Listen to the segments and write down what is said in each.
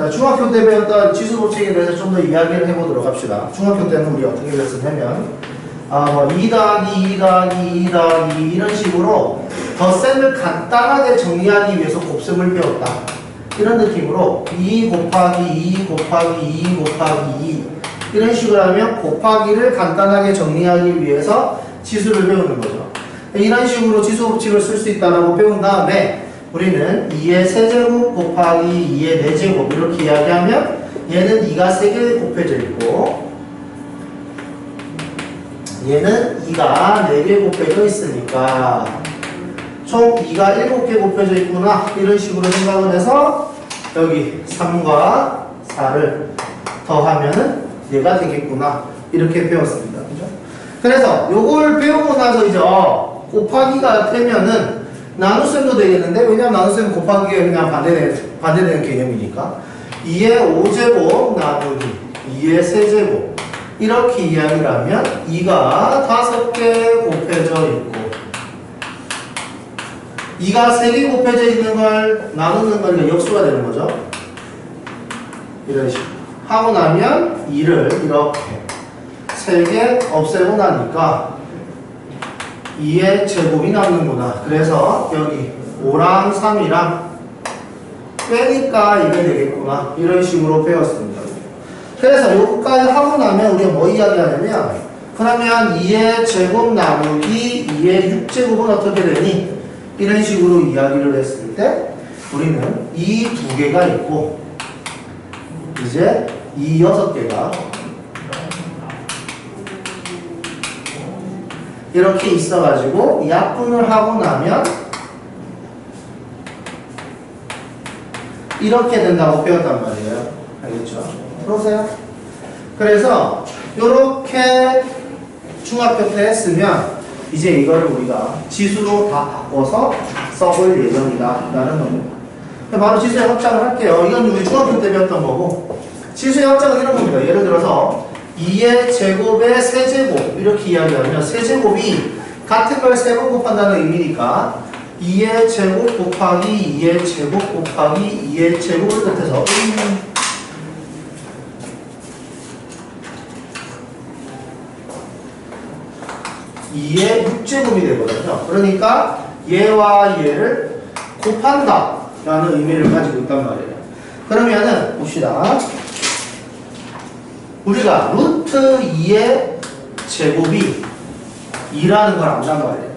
자, 중학교 때 배웠던 지수법칙에 대해서 좀 더 이야기를 해보도록 합시다. 중학교 때는 우리 어떻게 배웠었냐면, 뭐, 2 더하기 2 더하기 2 더하기 2 이런 식으로 덧셈을 간단하게 정리하기 위해서 곱셈을 배웠다. 이런 느낌으로 2 곱하기 2 곱하기 2 곱하기 2 이런 식으로 하면 곱하기를 간단하게 정리하기 위해서 지수를 배우는 거죠. 이런 식으로 지수법칙을 쓸 수 있다고 배운 다음에 우리는 2의 세제곱 곱하기 2의 4제곱 이렇게 이야기하면 얘는 2가 3개 곱해져 있고 얘는 2가 4개 곱해져 있으니까 총 2가 7개 곱해져 있구나 이런 식으로 생각을 해서 여기 3과 4를 더하면은 얘가 되겠구나 이렇게 배웠습니다. 그죠? 그래서 요걸 배우고 나서 이제 곱하기가 되면은 나눗셈도 되겠는데 왜냐면 나눗셈은 곱하기가 그냥 반대되는 개념이니까 2의 5제곱 나누기 2의 세제곱 이렇게 이야기를 하면 2가 5개 곱해져 있고 2가 3개 곱해져 있는 걸 나누는 건 역수가 되는 거죠. 이런 식으로 하고 나면 2를 이렇게 3개 없애고 나니까 2의 제곱이 남는구나. 그래서 여기 5랑 3이랑 빼니까 이게 되겠구나. 이런 식으로 배웠습니다. 그래서 여기까지 하고 나면 우리가 뭐 이야기하냐면 그러면 2의 제곱 나누기 2의 6제곱은 어떻게 되니? 이런 식으로 이야기를 했을 때 우리는 이 2개가 있고 이제 이 6개가 이렇게 있어가지고 약분을 하고 나면 이렇게 된다고 배웠단 말이에요. 알겠죠? 그러세요? 그래서 이렇게 중학교 때 했으면 이제 이거를 우리가 지수로 다 바꿔서 써볼 예정이다 라는 겁니다. 바로 지수의 확장을 할게요. 이건 우리 중학교 때 배웠던 거고 지수의 확장은 이런 겁니다. 예를 들어서 2의 제곱의 세제곱 이렇게 이야기하면 세제곱이 같은 걸 3번 곱한다는 의미니까 2의 제곱 곱하기 2의 제곱 곱하기 2의 제곱을 뜻해서 2의 6제곱이 되거든요. 그러니까 얘와 얘를 곱한다 라는 의미를 가지고 있단 말이에요. 그러면은 봅시다. 우리가 루트 2의 제곱이 2라는 걸 안단 말이에요.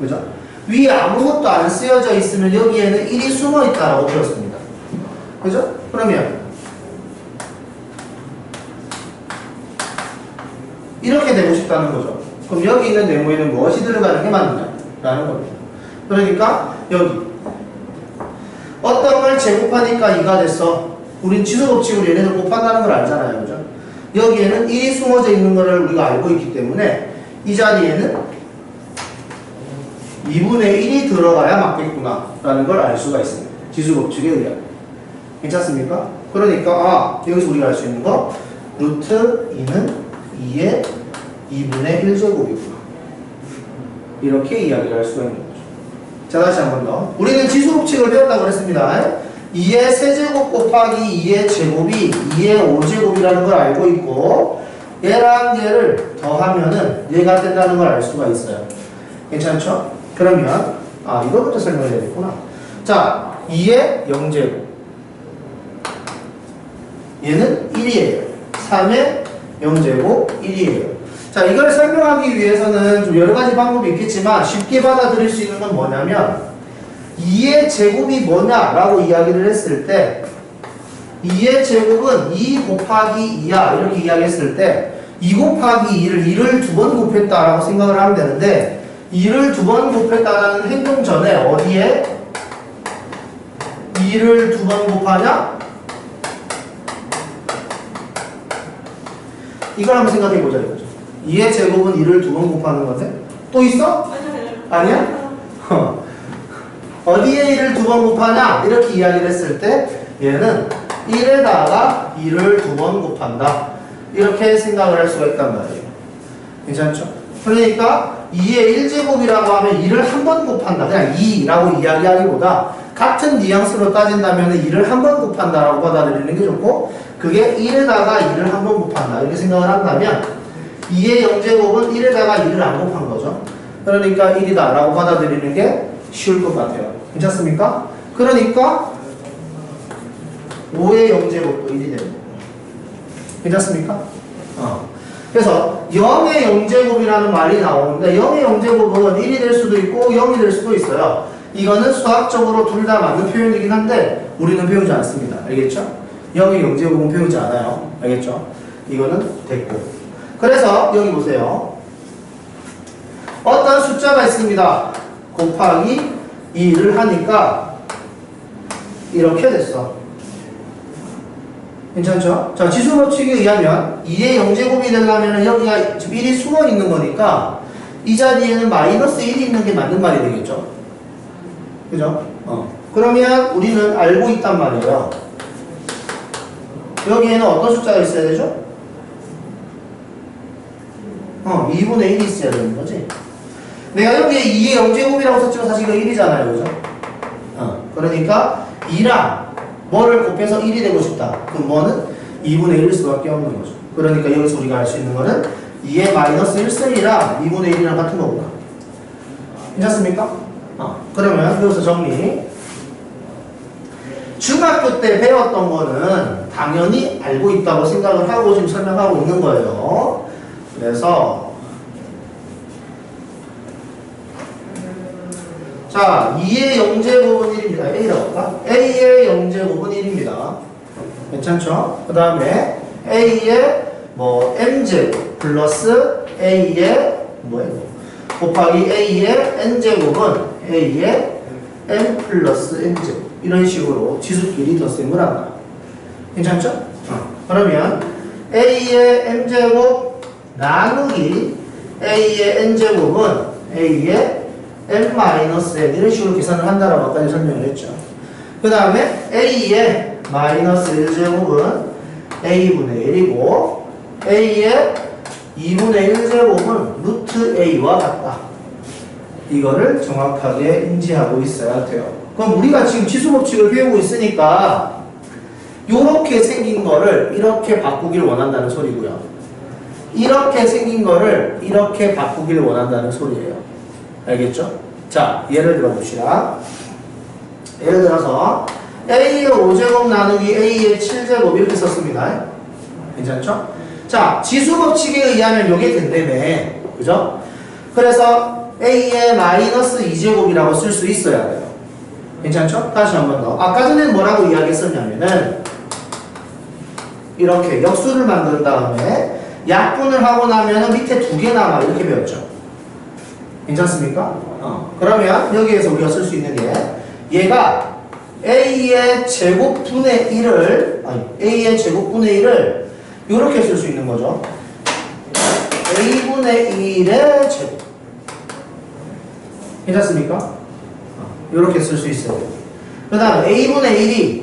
그죠? 위에 아무것도 안 쓰여져 있으면 여기에는 1이 숨어 있다라고 배웠습니다. 그죠? 그러면 이렇게 되고 싶다는 거죠. 그럼 여기 있는 네모에는 무엇이 들어가는 게 맞느냐? 라는 겁니다. 그러니까 여기 어떤 걸 제곱하니까 2가 됐어. 우린 지수법칙으로 얘네들 곱한다는 걸 알잖아요. 그죠? 여기에는 1이 숨어져 있는 것을 우리가 알고 있기 때문에 이 자리에는 2분의 1이 들어가야 맞겠구나 라는 걸 알 수가 있습니다. 지수법칙에 의하면. 괜찮습니까? 그러니까 여기서 우리가 알 수 있는 거 루트 2는 2의 2분의 1제곱이구나 이렇게 이야기를 할 수가 있는 거죠. 자, 다시 한 번 더. 우리는 지수법칙을 배웠다고 그랬습니다. 2의 세제곱 곱하기 2의 제곱이 2의 5제곱이라는 걸 알고 있고 얘랑 얘를 더하면은 얘가 된다는 걸 알 수가 있어요. 괜찮죠? 그러면 이거부터 설명해야 되겠구나. 자, 2의 0제곱 얘는 1이에요. 3의 0제곱 1이에요. 자, 이걸 설명하기 위해서는 좀 여러 가지 방법이 있겠지만 쉽게 받아들일 수 있는 건 뭐냐면 2의 제곱이 뭐냐라고 이야기를 했을 때 2의 제곱은 2 곱하기 2야 이렇게 이야기했을 때 2 곱하기 2를 2번 곱했다라고 생각을 하면 되는데 2를 2번 곱했다라는 행동 전에 어디에 2를 2번 곱하냐? 이걸 한번 생각해 보자 이거죠. 2의 제곱은 2를 2번 곱하는 건데 또 있어? 아니야? 어디에 1을 2번 곱하냐? 이렇게 이야기를 했을 때 얘는 1에다가 2를 2번 곱한다 이렇게 생각을 할 수가 있단 말이에요. 괜찮죠? 그러니까 2의 1제곱이라고 하면 2를 한 번 곱한다. 그냥 2라고 이야기하기보다 같은 뉘앙스로 따진다면 2를 한 번 곱한다라고 받아들이는 게 좋고, 그게 1에다가 2를 한 번 곱한다 이렇게 생각을 한다면 2의 0제곱은 1에다가 2를 안 곱한 거죠. 그러니까 1이다 라고 받아들이는 게 쉬울 것 같아요. 괜찮습니까? 그러니까 5의 0제곱도 1이 되는 거예요. 괜찮습니까? 그래서 0의 0제곱이라는 말이 나오는데 0의 0제곱은 1이 될 수도 있고 0이 될 수도 있어요. 이거는 수학적으로 둘 다 맞는 표현이긴 한데 우리는 배우지 않습니다. 알겠죠? 0의 0제곱은 배우지 않아요. 알겠죠? 이거는 됐고. 그래서 여기 보세요. 어떤 숫자가 있습니다. 곱하기 2를 하니까 이렇게 됐어. 괜찮죠? 자, 지수법칙에 의하면 2의 0제곱이 되려면 여기가 지금 1이 숨어 있는 거니까 이 자리에는 마이너스 1이 있는 게 맞는 말이 되겠죠? 그죠? 그러면 우리는 알고 있단 말이에요. 여기에는 어떤 숫자가 있어야 되죠? 2분의 1이 있어야 되는 거지. 내가 여기에 2의 0제곱이라고 썼지만 사실 이거 1이잖아요. 그죠? 그러니까 2랑 뭐를 곱해서 1이 되고 싶다. 그럼 뭐는 2분의 1일 수밖에 없는 거죠. 그러니까 여기서 우리가 알 수 있는 거는 2의 마이너스 1승이랑 2분의 1이랑 같은 거구나. 괜찮습니까? 그러면 여기서 정리. 중학교 때 배웠던 거는 당연히 알고 있다고 생각을 하고 지금 설명하고 있는 거예요. 그래서 자, 2의 0제곱은 1입니다. A라고 할까? A의 0제곱은 1입니다. 괜찮죠? 그 다음에 A의 M제곱 플러스 A의 곱하기 A의 N제곱은 A의 M 플러스 N제곱. 이런 식으로 지수끼리 덧셈을 한다. 괜찮죠? 그러면 A의 M제곱 나누기 A의 N제곱은 A의 M-N 이런 식으로 계산을 한다라고 아까 설명을 했죠. 그 다음에 A의 마이너스 1제곱은 A분의 1이고 A의 2분의 1제곱은 루트 A와 같다. 이거를 정확하게 인지하고 있어야 돼요. 그럼 우리가 지금 지수법칙을 배우고 있으니까 이렇게 생긴 거를 이렇게 바꾸길 원한다는 소리고요. 이렇게 생긴 거를 이렇게 바꾸길 원한다는 소리예요. 알겠죠? 자, 예를 들어 봅시다. 예를 들어서 A의 5제곱 나누기 A의 7제곱 이렇게 썼습니다. 괜찮죠? 자, 지수법칙에 의하면 이게 된다며. 그죠? 그래서 A의 마이너스 2제곱이라고 쓸 수 있어야 돼요. 괜찮죠? 다시 한 번 더. 아까 전에 뭐라고 이야기했었냐면은 이렇게 역수를 만든 다음에 약분을 하고 나면은 밑에 2개 남아 이렇게 배웠죠. 괜찮습니까? 그러면 여기에서 우리가 쓸 수 있는 게 얘가 A의 제곱분의 1을 A의 제곱분의 1을 이렇게 쓸 수 있는 거죠. A분의 1의 제곱. 괜찮습니까? 이렇게 쓸 수 있어요. 그 다음 A분의 1이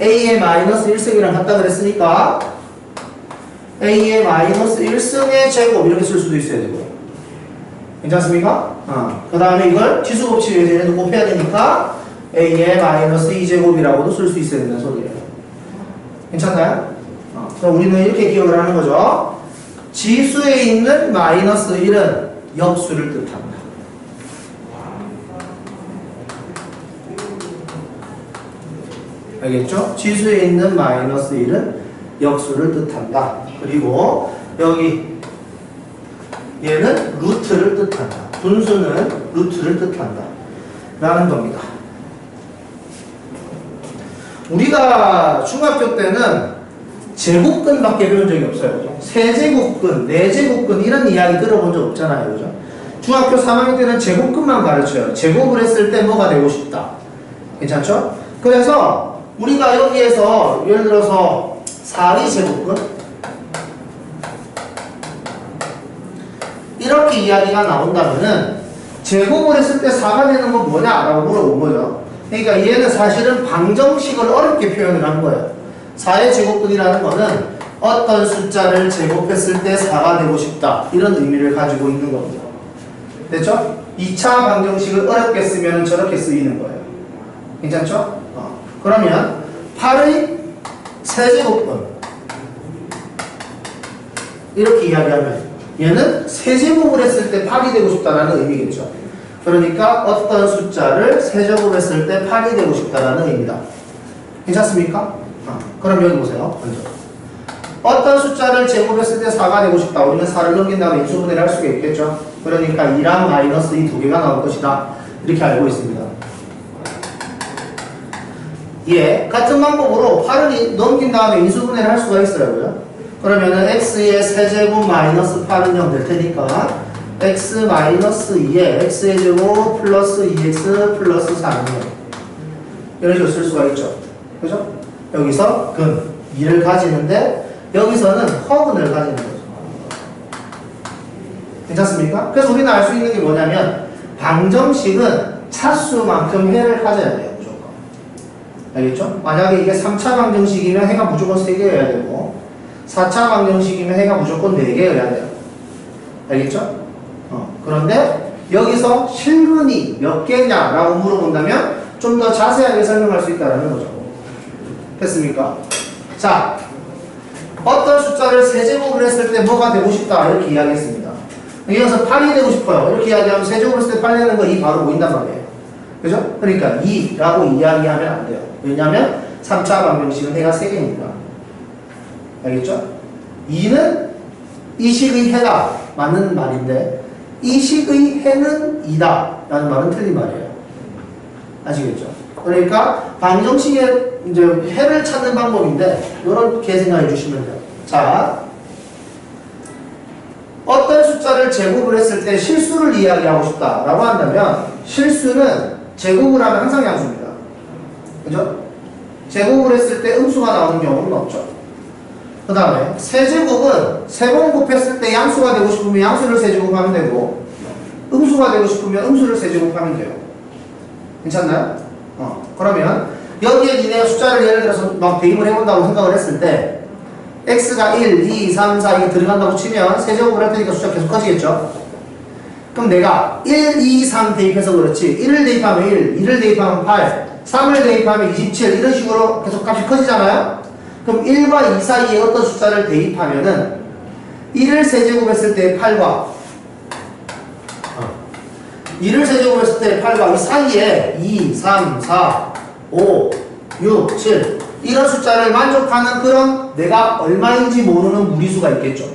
A의 마이너스 1승이랑 같다 그랬으니까 A의 마이너스 1승의 제곱 이렇게 쓸 수도 있어야 되고요. 괜찮습니까? 그 다음에 이걸 지수법칙에 대해서 곱해야 되니까 A의 마이너스 2제곱이라고도 쓸 수 있어야 된다는 소리예요. 괜찮나요? 그럼 우리는 이렇게 기억을 하는 거죠. 지수에 있는 마이너스 1은 역수를 뜻한다. 알겠죠? 지수에 있는 마이너스 1은 역수를 뜻한다. 그리고 여기 얘는 루트를 뜻한다. 분수는 루트를 뜻한다. 라는 겁니다. 우리가 중학교 때는 제곱근밖에 배운 적이 없어요. 세제곱근, 네제곱근 이런 이야기 들어본 적 없잖아요. 그죠? 중학교 3학년 때는 제곱근만 가르쳐요. 제곱을 했을 때 뭐가 되고 싶다. 괜찮죠? 그래서 우리가 여기에서 예를 들어서 4의 제곱근 이렇게 이야기가 나온다면은 제곱을 했을 때 4가 되는 건 뭐냐? 라고 물어본 거죠. 그러니까 얘는 사실은 방정식을 어렵게 표현을 한 거예요. 4의 제곱근이라는 거는 어떤 숫자를 제곱했을 때 4가 되고 싶다. 이런 의미를 가지고 있는 겁니다. 됐죠? 2차 방정식을 어렵게 쓰면 저렇게 쓰이는 거예요. 괜찮죠? 그러면 8의 세제곱분 이렇게 이야기하면 얘는 세제곱을 했을 때 8이 되고 싶다라는 의미겠죠. 그러니까 어떤 숫자를 세제곱했을 때 8이 되고 싶다라는 의미다. 괜찮습니까? 그럼 여기 보세요. 먼저 어떤 숫자를 제곱했을 때 4가 되고 싶다. 우리는 4를 넘긴 다음에 인수분해를 할 수가 있겠죠. 그러니까 2랑 마이너스 이 두 개가 나올 것이다. 이렇게 알고 있습니다. 예, 같은 방법으로 8을 넘긴 다음에 인수분해를 할 수가 있어요. 그죠? 그러면은 x의 세제곱 마이너스 8은 0 될 테니까 x 마이너스 2에 x의 제곱 플러스 2x 플러스 4는 0 이런 식으로 쓸 수가 있죠. 그죠? 여기서 근 2를 가지는데 여기서는 허근을 가지는 거죠. 괜찮습니까? 그래서 우리는 알 수 있는 게 뭐냐면 방정식은 차수만큼 해를 가져야 돼요. 무조건. 알겠죠? 만약에 이게 3차 방정식이면 해가 무조건 3개여야 되고 4차 방정식이면 해가 무조건 4개여야 돼요. 알겠죠? 그런데 여기서 실근이 몇 개냐라고 물어본다면 좀 더 자세하게 설명할 수 있다는 거죠. 됐습니까? 자, 어떤 숫자를 세제곱을 했을 때 뭐가 되고 싶다 이렇게 이야기했습니다. 여기서 8이 되고 싶어요. 이렇게 이야기하면 세제곱을 했을 때 8 되는 거 2 바로 보인단 말이에요. 그죠? 그러니까 2라고 이야기하면 안 돼요. 왜냐하면 3차 방정식은 해가 3개입니다. 알겠죠? 2는 이 식의 해다 맞는 말인데 이 식의 해는 2다 라는 말은 틀린 말이에요. 아시겠죠? 그러니까 방정식의 이제 해를 찾는 방법인데 이렇게 생각해 주시면 돼요. 자, 어떤 숫자를 제곱을 했을 때 실수를 이야기하고 싶다라고 한다면 실수는 제곱을 하면 항상 양수입니다. 그죠? 제곱을 했을 때 음수가 나오는 경우는 없죠. 그 다음에 세제곱은 3번 곱했을 때 양수가 되고 싶으면 양수를 세제곱하면 되고 음수가 되고 싶으면 음수를 세제곱하면 돼요. 괜찮나요? 그러면 여기에 니네 숫자를 예를 들어서 막 대입을 해본다고 생각을 했을 때 x가 1, 2, 3, 4 이게 들어간다고 치면 세제곱을 할 테니까 숫자 계속 커지겠죠? 그럼 내가 1, 2, 3 대입해서 그렇지 1을 대입하면 1, 2를 대입하면 8, 3을 대입하면 27 이런 식으로 계속 값이 커지잖아요? 그럼 1과 2 사이에 어떤 숫자를 대입하면은 1을 세제곱했을 때 8과 2를 세제곱했을 때 8과 이 사이에 2, 3, 4, 5, 6, 7 이런 숫자를 만족하는 그런 내가 얼마인지 모르는 무리수가 있겠죠.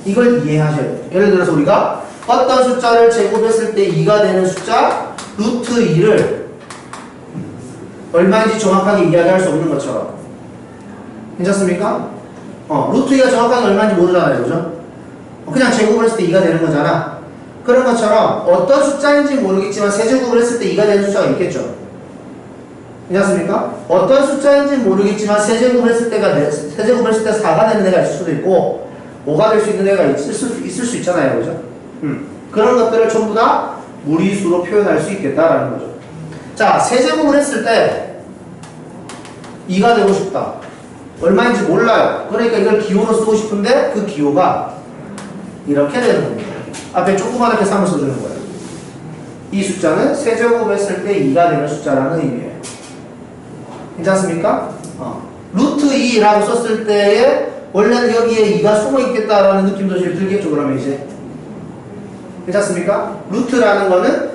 이걸 이해하셔야 돼요. 예를 들어서 우리가 어떤 숫자를 제곱했을 때 2가 되는 숫자 루트 2를 얼마인지 정확하게 이야기할 수 없는 것처럼 괜찮습니까? 루트 2가 정확하게 얼마인지 모르잖아요. 그죠? 그냥 제곱을 했을 때 2가 되는 거잖아. 그런 것처럼 어떤 숫자인지 모르겠지만 세제곱을 했을 때 2가 되는 숫자가 있겠죠. 괜찮습니까? 어떤 숫자인지 모르겠지만 세제곱을 했을 때 4가 되는 애가 있을 수도 있고 5가 될 수 있는 애가 있을 수 있잖아요. 그죠? 그런 것들을 전부 다 무리수로 표현할 수 있겠다라는 거죠. 자, 세제곱을 했을 때 2가 되고 싶다. 얼마인지 몰라요. 그러니까 이걸 기호로 쓰고 싶은데 그 기호가 이렇게 되는 겁니다. 앞에 조그맣게 3을 써주는 거예요. 이 숫자는 세제곱했을 때 2가 되는 숫자라는 의미예요. 괜찮습니까? 루트 2라고 썼을 때에 원래는 여기에 2가 숨어 있겠다라는 느낌도 제일 들겠죠. 그러면 이제 괜찮습니까? 루트라는 거는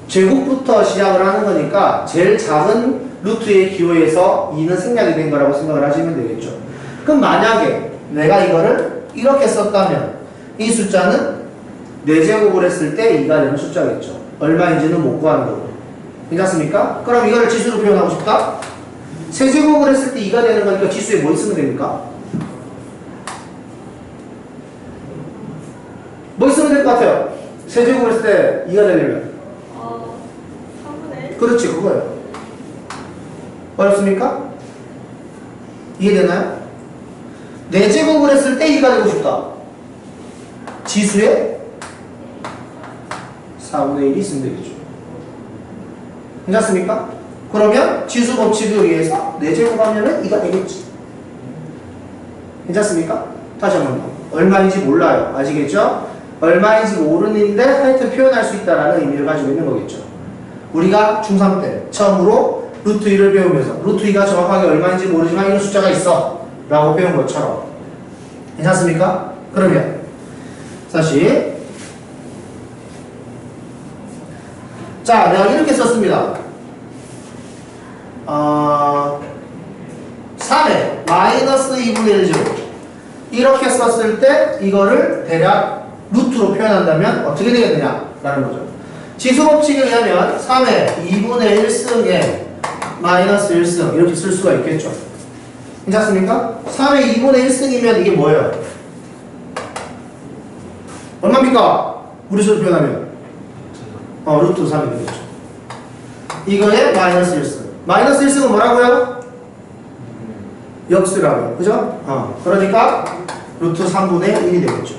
제곱부터 시작을 하는 거니까 제일 작은 루트의 기호에서 2는 생략이 된 거라고 생각을 하시면 되겠죠. 그럼 만약에 내가 이거를 이렇게 썼다면 이 숫자는 4제곱을 했을 때 2가 되는 숫자겠죠. 얼마인지는 못 구하는 거고. 괜찮습니까? 그럼 이거를 지수로 표현하고 싶다? 세제곱을 했을 때 2가 되는 거니까 지수에 뭐 있으면 됩니까? 뭐 있으면 될 것 같아요? 세제곱을 했을 때 2가 되려면 3분의 1? 그렇지, 그거예요. 어렵습니까? 이해되나요? 4제곱을 했을 때 2가 되고 싶다. 지수에 4분의 1이 있으면 되겠죠. 괜찮습니까? 그러면 지수 법칙에 의해서 4제곱 하면은 2가 되겠지. 괜찮습니까? 다시 한번 얼마인지 몰라요. 아시겠죠? 얼마인지 모르는데 하여튼 표현할 수 있다라는 의미를 가지고 있는 거겠죠. 우리가 중3 때 처음으로 루트 2를 배우면서 루트 2가 정확하게 얼마인지 모르지만 이런 숫자가 있어 라고 배운 것처럼. 괜찮습니까? 그러면 다시 자, 내가 이렇게 썼습니다. 3에 마이너스 2분의 1제곱 이렇게 썼을 때 이거를 대략 루트로 표현한다면 어떻게 되겠느냐 라는 거죠. 지수법칙에 의하면 3의 2분의 1승에 마이너스 1승 이렇게 쓸 수가 있겠죠. 괜찮습니까? 3의 2분의 1승이면 이게 뭐예요? 얼마입니까? 무리수로 표현하면 루트 3이 되겠죠. 이거에 마이너스 1승. 마이너스 1승은 뭐라고요? 역수라고요. 그죠? 그러니까 루트 3분의 1이 되겠죠.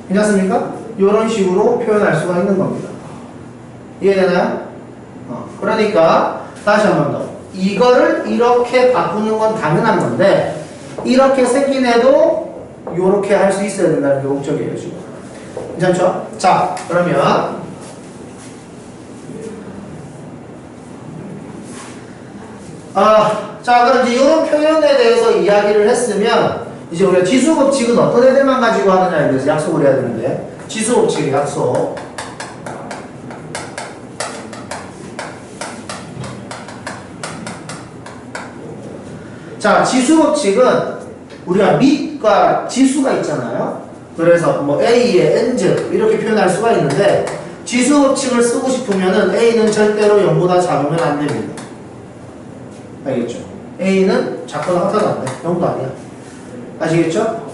괜찮습니까? 이런 식으로 표현할 수가 있는 겁니다. 이해되나요? 그러니까 다시 한 번 더. 이거를 이렇게 바꾸는 건 당연한 건데 이렇게 생긴 애도 이렇게 할 수 있어야 된다는 게 목적이에요 지금. 괜찮죠? 자 그러면 자 그럼 이제 이런 표현에 대해서 이야기를 했으면 이제 우리가 지수법칙은 어떤 애들만 가지고 하느냐에 대해서 약속을 해야 되는데 지수법칙의 약속. 자, 지수법칙은 우리가 밑과 지수가 있잖아요. 그래서 뭐 A의 n제 이렇게 표현할 수가 있는데 지수법칙을 쓰고 싶으면은 A는 절대로 0보다 작으면 안 됩니다. 알겠죠? A는 작거나 같아도 안 돼. 0도 아니야. 아시겠죠?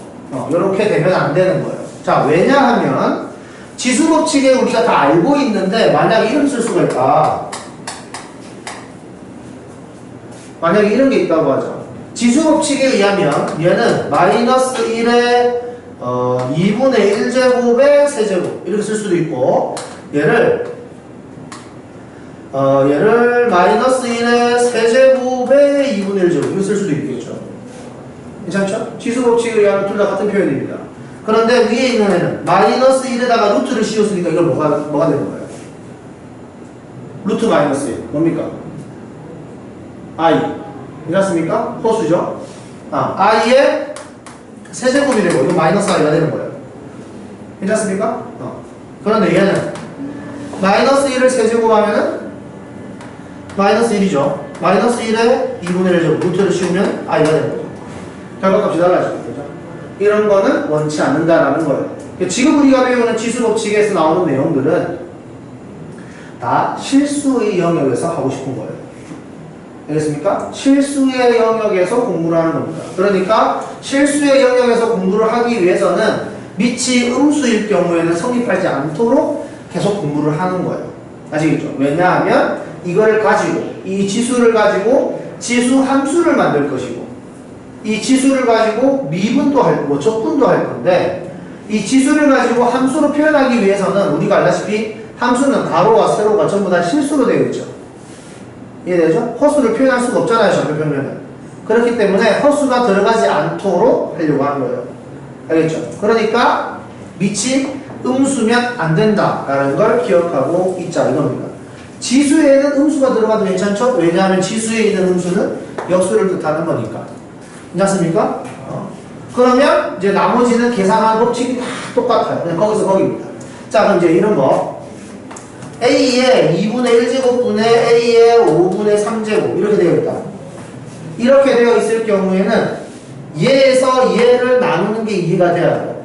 이렇게 되면 안 되는 거예요. 자, 왜냐하면 지수법칙에 우리가 다 알고 있는데 만약에 이렇게 쓸 수가 있다. 만약에 이런 게 있다고 하죠. 지수법칙에 의하면 얘는 마이너스 1의 2분의 1제곱의 세제곱 이렇게 쓸 수도 있고 얘를 마이너스 1의 세제곱의 2분의 1제곱 이렇게 쓸 수도 있겠죠. 괜찮죠? 지수법칙에 의하면 둘 다 같은 표현입니다. 그런데 위에 있는 애는 마이너스 1에다가 루트를 씌웠으니까 이걸 뭐가 되는 거예요? 루트 마이너스 1 뭡니까? I 괜찮습니까? 호수죠? i의 세제곱이 되고 이거 마이너스 i가 되는 거예요. 괜찮습니까? 그런데 얘는 마이너스 1을 세제곱하면은 마이너스 1이죠. 마이너스 1에 2분의 1제곱 루트를 씌우면 i가 되는 거죠. 결과값이 달라지죠. 그죠? 이런 거는 원치 않는다라는 거예요. 지금 우리가 배우는 지수법칙에서 나오는 내용들은 다 실수의 영역에서 하고 싶은 거예요. 알겠습니까? 실수의 영역에서 공부를 하는 겁니다. 그러니까 실수의 영역에서 공부를 하기 위해서는 밑이 음수일 경우에는 성립하지 않도록 계속 공부를 하는 거예요. 아시겠죠? 왜냐하면 이거를 가지고 이 지수를 가지고 지수 함수를 만들 것이고 이 지수를 가지고 미분도 할 거고 적분도 할 건데 이 지수를 가지고 함수로 표현하기 위해서는 우리가 알다시피 함수는 가로와 세로가 전부 다 실수로 되어 있죠. 이해되죠? 허수를 표현할 수가 없잖아요, 좌표평면은. 그렇기 때문에 허수가 들어가지 않도록 하려고 하는 거예요. 알겠죠? 그러니까 밑이 음수면 안 된다라는 걸 기억하고 있자 이겁니다. 지수에는 음수가 들어가도 괜찮죠? 왜냐하면 지수에 있는 음수는 역수를 뜻하는 거니까. 괜찮습니까? 그러면 이제 나머지는 계산하는 법칙이 다 똑같아요. 그냥 거기서 거기입니다. 자, 그럼 이제 이런 거. A의 2분의 1제곱분의 A의 5분의 3제곱 이렇게 되어 있다. 이렇게 되어 있을 경우에는 얘에서 얘를 나누는 게 이해가 돼야 돼요.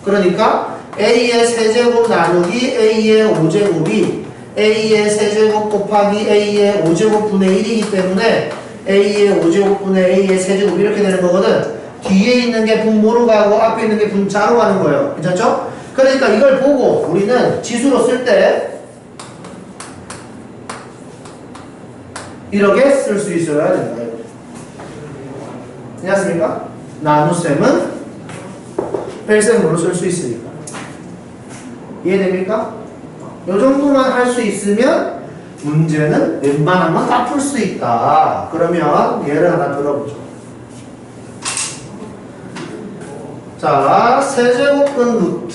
그러니까 A의 세제곱 나누기 A의 5제곱이 A의 세제곱 곱하기 A의 5제곱분의 1이기 때문에 A의 5제곱분의 A의 세제곱 이렇게 되는 거거든. 뒤에 있는 게 분모로 가고 앞에 있는 게 분자로 가는 거예요. 괜찮죠? 그러니까 이걸 보고 우리는 지수로 쓸 때 이렇게 쓸 수 있어야 된다. 괜찮습니까? 나눗셈은 뺄셈으로 쓸 수 있으니까. 이해됩니까? 이 정도만 할 수 있으면 문제는 웬만하면 다 풀 수 있다. 그러면 예를 하나 들어보죠. 자, 세제곱근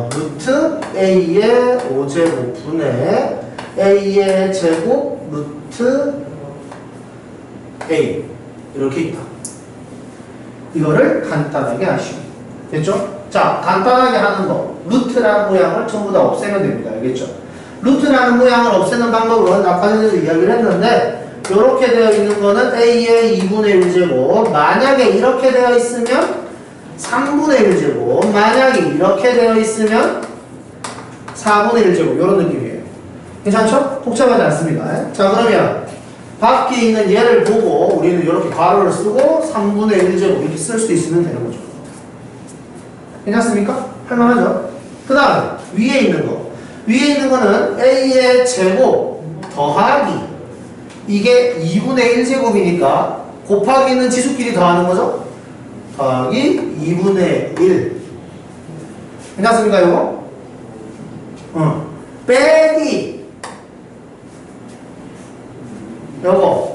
루트 A의 5제곱분의 A의 제곱 루트 A 이렇게 있다. 이거를 간단하게 하시오. 됐죠? 자, 간단하게 하는 거. 루트라는 모양을 전부 다 없애면 됩니다. 알겠죠? 루트라는 모양을 없애는 방법은 아까 전에도 이야기를 했는데 이렇게 되어 있는 거는 A의 2분의 1제곱. 만약에 이렇게 되어 있으면 3분의 1제곱. 만약에 이렇게 되어 있으면 4분의 1제곱. 이런 느낌이에요. 괜찮죠? 복잡하지 않습니다. 자, 그러면 밖에 있는 얘를 보고 우리는 이렇게 괄호를 쓰고 3분의 1제곱 이렇게 쓸 수 있으면 되는 거죠. 괜찮습니까? 할만하죠? 그 다음에 위에 있는 거. 위에 있는 거는 A의 제곱 더하기 이게 2분의 1제곱이니까 곱하기는 지수끼리 더하는 거죠? 더하기 2분의 1. 괜찮습니까, 이거? 빼기 요거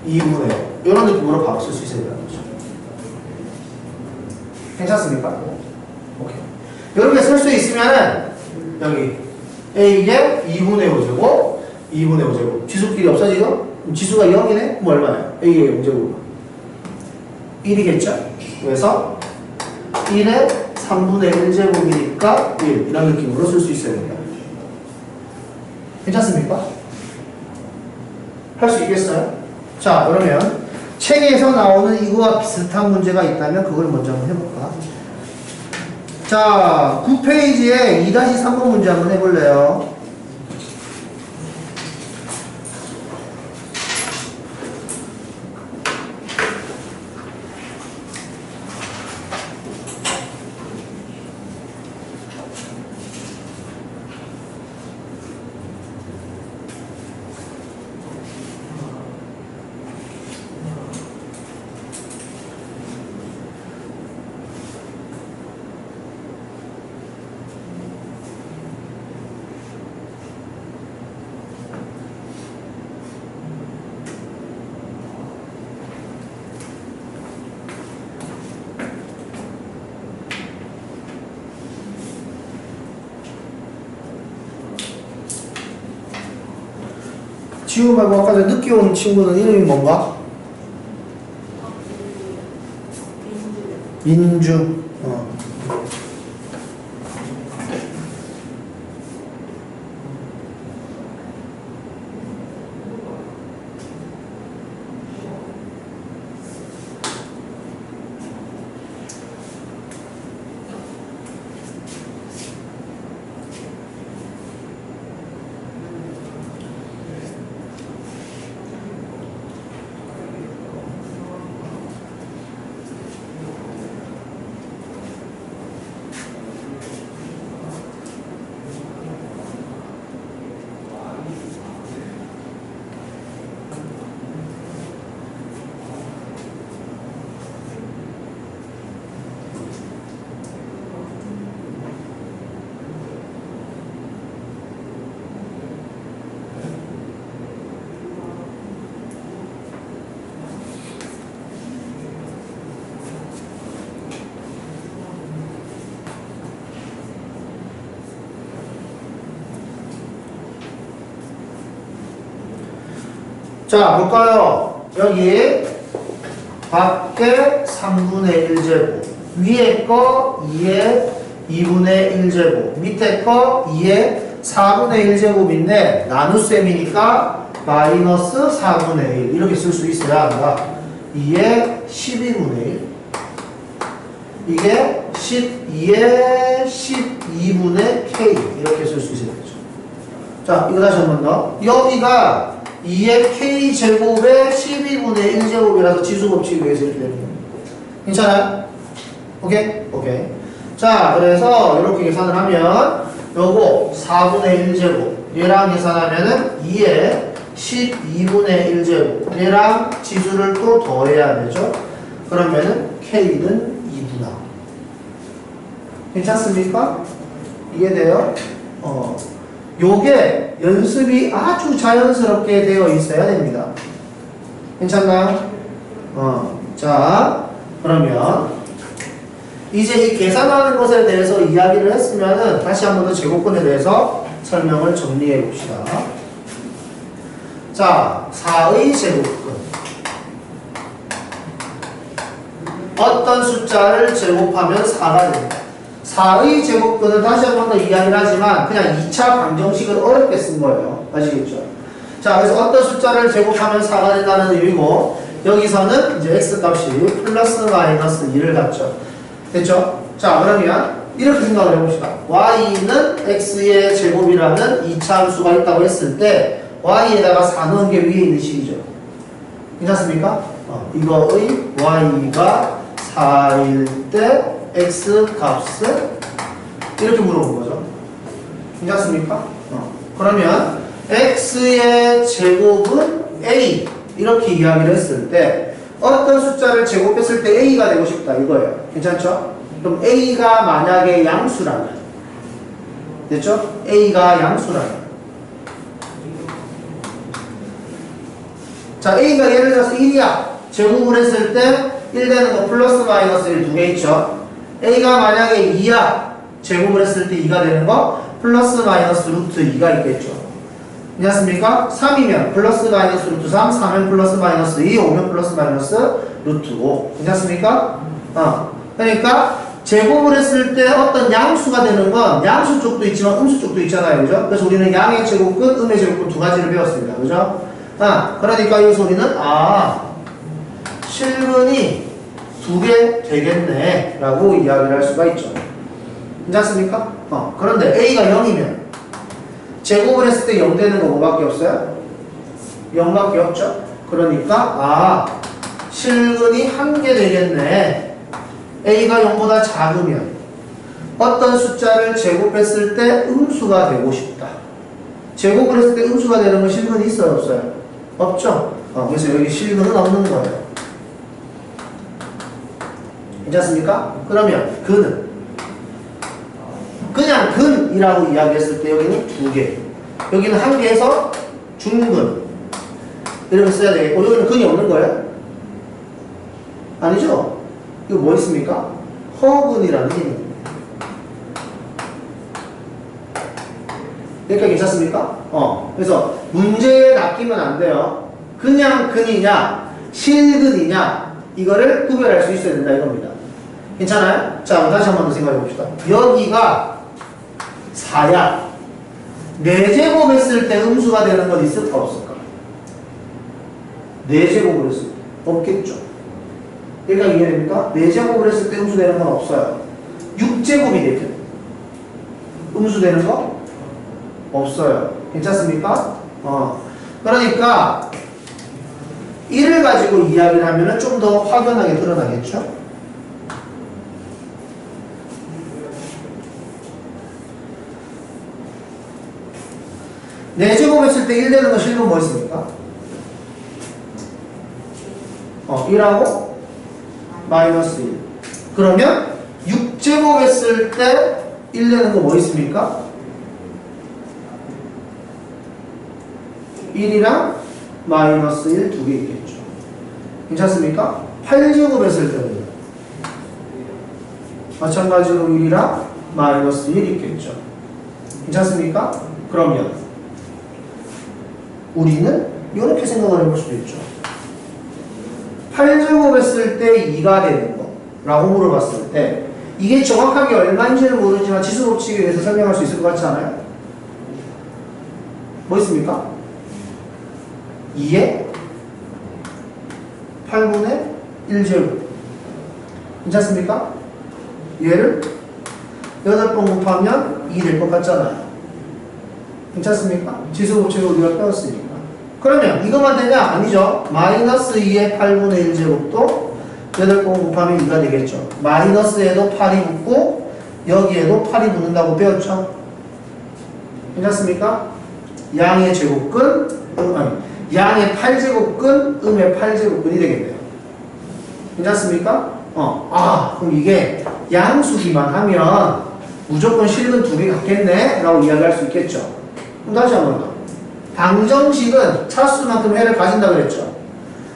2분의 1. 이런 느낌으로 바로 쓸 수 있어야 되는 거죠. 괜찮습니까? 오케이. 이렇게 쓸 수 있으면은 여기 A의 2분의 5제곱 2분의 5제곱 지수끼리 없어지죠? 지수가 0이네? 그럼 얼마야? A의 5제곱 1이겠죠? 그래서 1의 3분의 1제곱이니까 1 이런 느낌으로 쓸 수 있어야 됩니다. 괜찮습니까? 할 수 있겠어요? 자, 그러면 책에서 나오는 이거와 비슷한 문제가 있다면 그걸 먼저 한번 해볼까? 자, 9페이지에 2-3번 문제 한번 해볼래요? 지우 말고 아까 전에 늦게 온 친구는 이름이 뭔가? 민주. 자, 볼까요? 여기 밖에 3분의 1제곱, 위에 거 2의 2분의 1제곱, 밑에 거 2의 4분의 1제곱인데 나눗셈이니까 마이너스 4분의 1 이렇게 쓸 수 있어야 한다. 2의 12분의 1 이게 12의 12분의 K 이렇게 쓸 수 있어야 되죠. 자, 이거 다시 한 번 더. 여기가 2의 K제곱의 12분의 1제곱이라서 지수법칙에 의해서 이렇게 됩니다. 괜찮아요? 오케이? 오케이. 자, 그래서 이렇게 계산을 하면 요거 4분의 1제곱 얘랑 계산하면은 2의 12분의 1제곱 얘랑 지수를 또 더해야 되죠. 그러면은 K는 2분화. 괜찮습니까? 이해돼요? 요게 연습이 아주 자연스럽게 되어 있어야 됩니다. 괜찮나요? 자, 그러면 이제 이 계산하는 것에 대해서 이야기를 했으면은 다시 한 번 더 제곱근에 대해서 설명을 정리해 봅시다. 자, 4의 제곱근. 어떤 숫자를 제곱하면 4가 됩니다. 4의 제곱근은 다시 한 번 더 이야기를 하지만 그냥 2차 방정식을 어렵게 쓴 거예요. 아시겠죠? 자, 그래서 어떤 숫자를 제곱하면 4가 된다는 의미고, 여기서는 이제 x값이 플러스 마이너스 2를 갖죠. 됐죠? 자, 그러면 이렇게 생각을 해봅시다. y는 x의 제곱이라는 2차 함수가 있다고 했을 때 y에다가 4 넣은 게 위에 있는 식이죠. 괜찮습니까? 이거의 y가 4일 때 x 값은 이렇게 물어본 거죠. 괜찮습니까? 그러면 x의 제곱은 a 이렇게 이야기를 했을 때 어떤 숫자를 제곱했을 때 a가 되고 싶다 이거예요. 괜찮죠? 그럼 a가 만약에 양수라면, 됐죠? a가 양수라면, 자, a가 예를 들어서 1이야. 제곱을 했을 때 1 되는 거 플러스 마이너스 1 두 개 있죠? a가 만약에 2야. 제곱을 했을 때 2가 되는 거 플러스 마이너스 루트 2가 있겠죠. 괜찮습니까? 3이면 플러스 마이너스 루트 3, 4면 플러스 마이너스 2, 5면 플러스 마이너스 루트 5. 괜찮습니까? 그러니까 제곱을 했을 때 어떤 양수가 되는 건 양수 쪽도 있지만 음수 쪽도 있잖아요. 그죠? 그래서 우리는 양의 제곱근, 음의 제곱근 두 가지를 배웠습니다. 그죠? 그러니까 여기서 우리는 실근이 두 개 되겠네 라고 이야기를 할 수가 있죠. 괜찮습니까? 그런데 a가 0이면 제곱을 했을 때 0 되는 거 뭐밖에 없어요? 0밖에 없죠? 그러니까 실근이 한 개 되겠네. a가 0보다 작으면 어떤 숫자를 제곱했을 때 음수가 되고 싶다. 제곱을 했을 때 음수가 되는 건 실근이 있어요? 없어요? 없죠? 그래서 여기 실근은 없는 거예요. 괜찮습니까? 그러면 근은 그냥 근이라고 이야기했을 때 여기는 두 개, 여기는 한 개에서 중근 이렇게 써야 되겠고, 여기는 근이 없는 거예요? 아니죠? 이거 뭐 있습니까? 허근이라는 게 있는 거예요. 여기까지 괜찮습니까? 그래서 문제에 낚이면 안 돼요. 그냥 근이냐 실근이냐 이거를 구별할 수 있어야 된다 이겁니다. 괜찮아요? 자, 다시 한 번 더 생각해 봅시다. 여기가 4야. 4제곱 했을 때 음수가 되는 건 있을까 없을까? 4제곱을 했을 때 없겠죠. 여기가 이해됩니까? 4제곱을 했을 때 음수 되는 건 없어요. 6제곱이 되죠. 음수 되는 거 없어요. 괜찮습니까? 그러니까 1을 가지고 이야기를 하면 좀 더 확연하게 드러나겠죠? 네 제곱 했을 때 1 되는 거 실근 뭐 있습니까? 1하고 마이너스 1. 그러면 6제곱 했을 때 1 되는 거 뭐 있습니까? 1이랑 마이너스 1 두 개 있겠죠. 괜찮습니까? 8제곱 했을 때는 마찬가지로 1이랑 마이너스 1 있겠죠. 괜찮습니까? 그러면 우리는 이렇게 생각을 해볼 수도 있죠. 8제곱 했을 때 2가 되는 거 라고 물어봤을 때 이게 정확하게 얼마인지는 모르지만 지수법칙에 의해서 설명할 수 있을 것 같지 않아요? 뭐 있습니까? 2에 8분의 1제곱. 괜찮습니까? 얘를 8번 곱하면 2 될 것 같잖아요. 괜찮습니까? 지수법칙을 우리가 배웠으니까. 그러면 이것만 되냐? 아니죠. 마이너스 2의 8분의 1제곱도 8번 곱하면 2가 되겠죠. 마이너스에도 8이 붙고 여기에도 8이 붙는다고 배웠죠. 괜찮습니까? 양의 제곱근, 양의 8제곱근, 음의 8제곱근이 되겠네요. 괜찮습니까? 그럼 이게 양수기만 하면 무조건 실근 두 개 같겠네? 라고 이야기할 수 있겠죠. 그럼 다시 한 번 더. 방정식은 차수만큼 해를 가진다 그랬죠.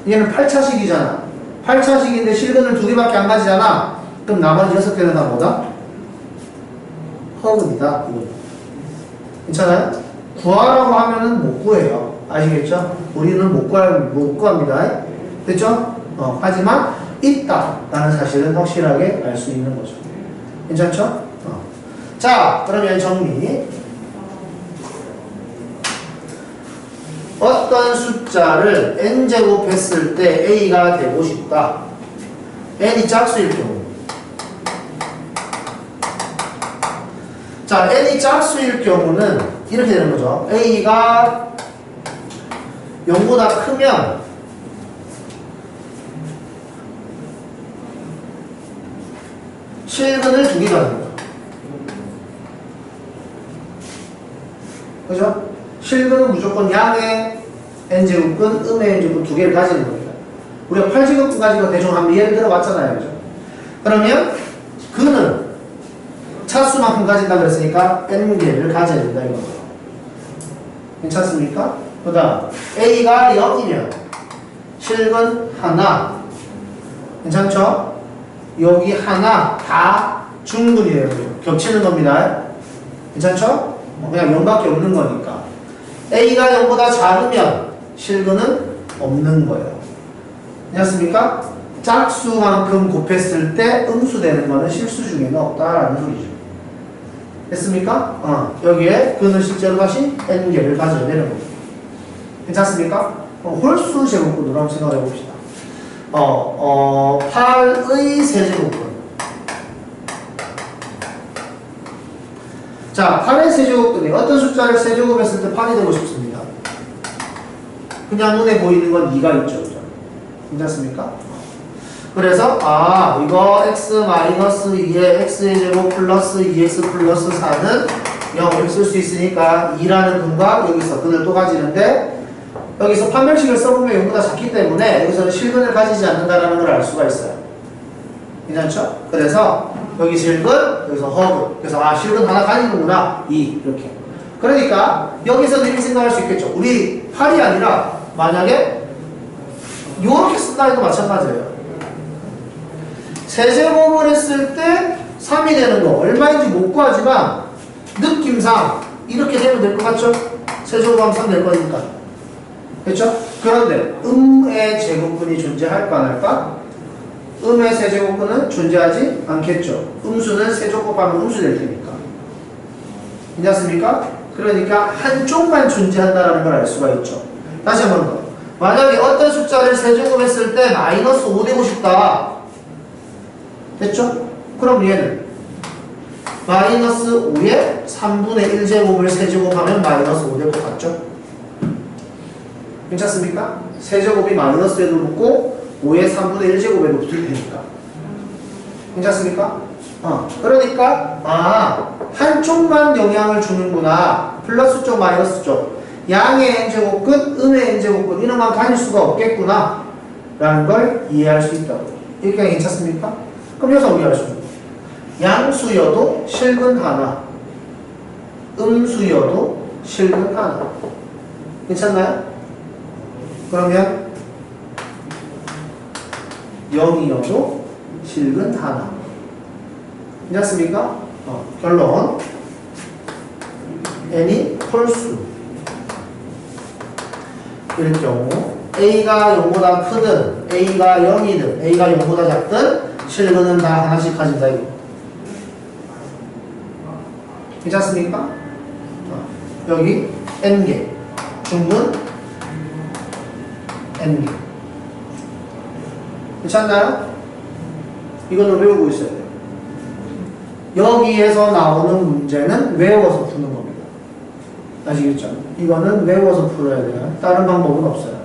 얘는 8차식이잖아. 8차식인데 실근을 2개밖에 안 가지잖아. 그럼 나머지 6개는 다 뭐다? 허근이다. 이거. 괜찮아요? 구하라고 하면은 못 구해요. 아시겠죠? 우리는 못 구합니다. 됐죠? 하지만 있다 라는 사실은 확실하게 알 수 있는 거죠. 괜찮죠? 자, 그러면 정리. 어떤 숫자를 n제곱 했을 때 a가 되고 싶다. n이 짝수일 경우. 자, n이 짝수일 경우는 이렇게 되는 거죠. a가 0보다 크면 실근을 2개 가는 거죠. 그죠? 실근은 무조건 양의 n제곱근, 음의 n제곱 2개를 가지는 겁니다. 우리가 8제곱근 가지고 대충 한번 예를 들어봤잖아요. 그죠? 그러면 근은 차수만큼 가진다 그랬으니까 n개를 가져야 된다 이거죠. 괜찮습니까? 그 다음 a가 0이면 실근 하나. 괜찮죠? 여기 하나 다 중근이에요. 겹치는 겁니다. 괜찮죠? 그냥 0밖에 없는 거니까. a가 0보다 작으면 실근은 없는 거예요. 괜찮습니까? 짝수만큼 곱했을 때 음수되는 거는 실수 중에는 없다라는 소리죠. 됐습니까? 여기에 근은 실제로 다시 n개를 가져야 되는 겁니다. 괜찮습니까? 홀수 제곱근으로 한번 생각해 봅시다. 8의 세제곱근. 자, 8의 세제곱근이 어떤 숫자를 세제곱했을 때 8이 되고 싶습니다. 그냥 눈에 보이는 건 2가 있죠. 그죠? 괜찮습니까? 그래서 이거 x-2에 x의 제곱 플러스 2x 플러스 4는 0을 쓸 수 있으니까 2라는 근과 여기서 근을 또 가지는데 여기서 판별식을 써보면 0보다 작기 때문에 여기서는 실근을 가지지 않는다는 걸 알 수가 있어요. 괜찮죠? 그래서 여기 실근, 여기서 허근. 그래서 실근 하나 가지는구나. 2 이렇게. 그러니까 여기서는 이렇게 생각할 수 있겠죠. 우리 8이 아니라 만약에 이렇게 쓴다 해도 마찬가지예요. 세제곱을 했을 때 3이 되는 거 얼마인지 못 구하지만 느낌상 이렇게 되면 될 것 같죠? 세제곱하면 3 될 거니까. 그렇죠? 그런데 음의 제곱근이 존재할까 안 할까? 음의 세제곱근은 존재하지 않겠죠. 음수는 세제곱하면 음수 될 테니까. 괜찮습니까? 그러니까 한쪽만 존재한다는 걸 알 수가 있죠. 다시 한 번 더. 만약에 어떤 숫자를 세제곱했을 때 마이너스 5 되고 싶다. 됐죠? 그럼 얘는 마이너스 5에 3분의 1제곱을 세제곱하면 마이너스 5 될 것 같죠? 괜찮습니까? 세제곱이 마이너스에도 붙고 5의 3분의 1제곱에도 붙을 테니까. 괜찮습니까? 그러니까 한쪽만 영향을 주는구나. 플러스 쪽 마이너스 쪽 양의 n제곱근, 음의 n제곱근 이런 건 가질 수가 없겠구나 라는 걸 이해할 수 있다고. 이렇게 괜찮습니까? 그럼 여기서 우리가 알 수 있는 양수여도 실근 하나, 음수여도 실근 하나. 괜찮나요? 그러면 0이어도 실근 하나. 괜찮습니까? 결론 n이 홀수 일 경우 a가 0보다 크든 a가 0이든 a가 0보다 작든 실근은 다 하나씩 가진다 이거. 괜찮습니까? 여기 n개 중근 n개. 괜찮나요? 이거는 외우고 있어야 돼요. 여기에서 나오는 문제는 외워서 푸는 겁니다. 아시겠죠? 이거는 외워서 풀어야 돼요. 다른 방법은 없어요.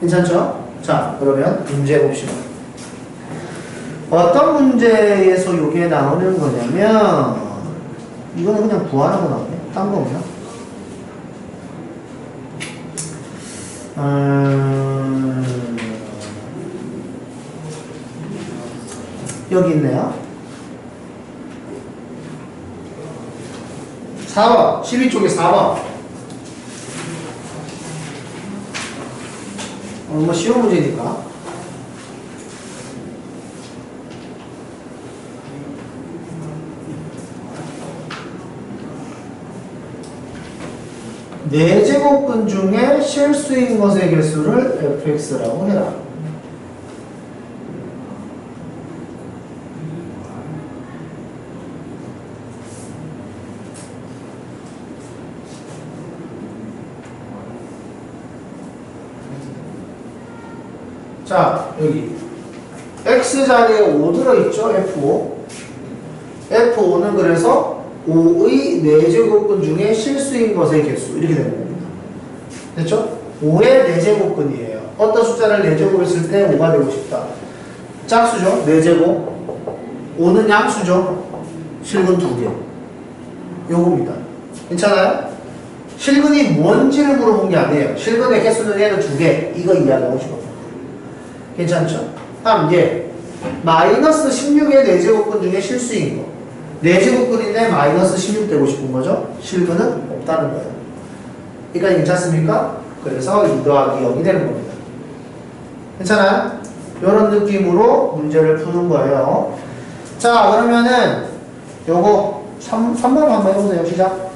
괜찮죠? 자, 그러면 문제 봅시다. 어떤 문제에서 이게 나오는 거냐면 이거는 그냥 구하라고 나오네. 딴 거 없나? 여기 있네요. 4번 12쪽에 4번 뭐 쉬운 문제니까 네 제곱근 중에 실수인 것의 개수를 fx라고 해라. 자, 여기 x자리에 5 들어있죠? F5. F5는 그래서 5의 4제곱근 중에 실수인 것의 개수 이렇게 되는 겁니다. 됐죠? 5의 4제곱근이에요. 어떤 숫자를 4제곱했을 때 5가 되고 싶다. 짝수죠? 4제곱. 5는 양수죠? 실근 2개. 요겁니다. 괜찮아요? 실근이 뭔지를 물어본 게 아니에요. 실근의 개수는 얘는 2개. 이거 이야기하고 싶어요. 괜찮죠? 다음 얘 마이너스 16의 4제곱근 중에 실수인 거 4제곱근인데 마이너스 16 되고 싶은 거죠? 실근은 없다는 거예요. 그러니까 괜찮습니까? 그래서 2 더하기 0이 되는 겁니다. 괜찮아요? 이런 느낌으로 문제를 푸는 거예요. 자, 그러면은 요거 3번 한번 해보세요. 시작.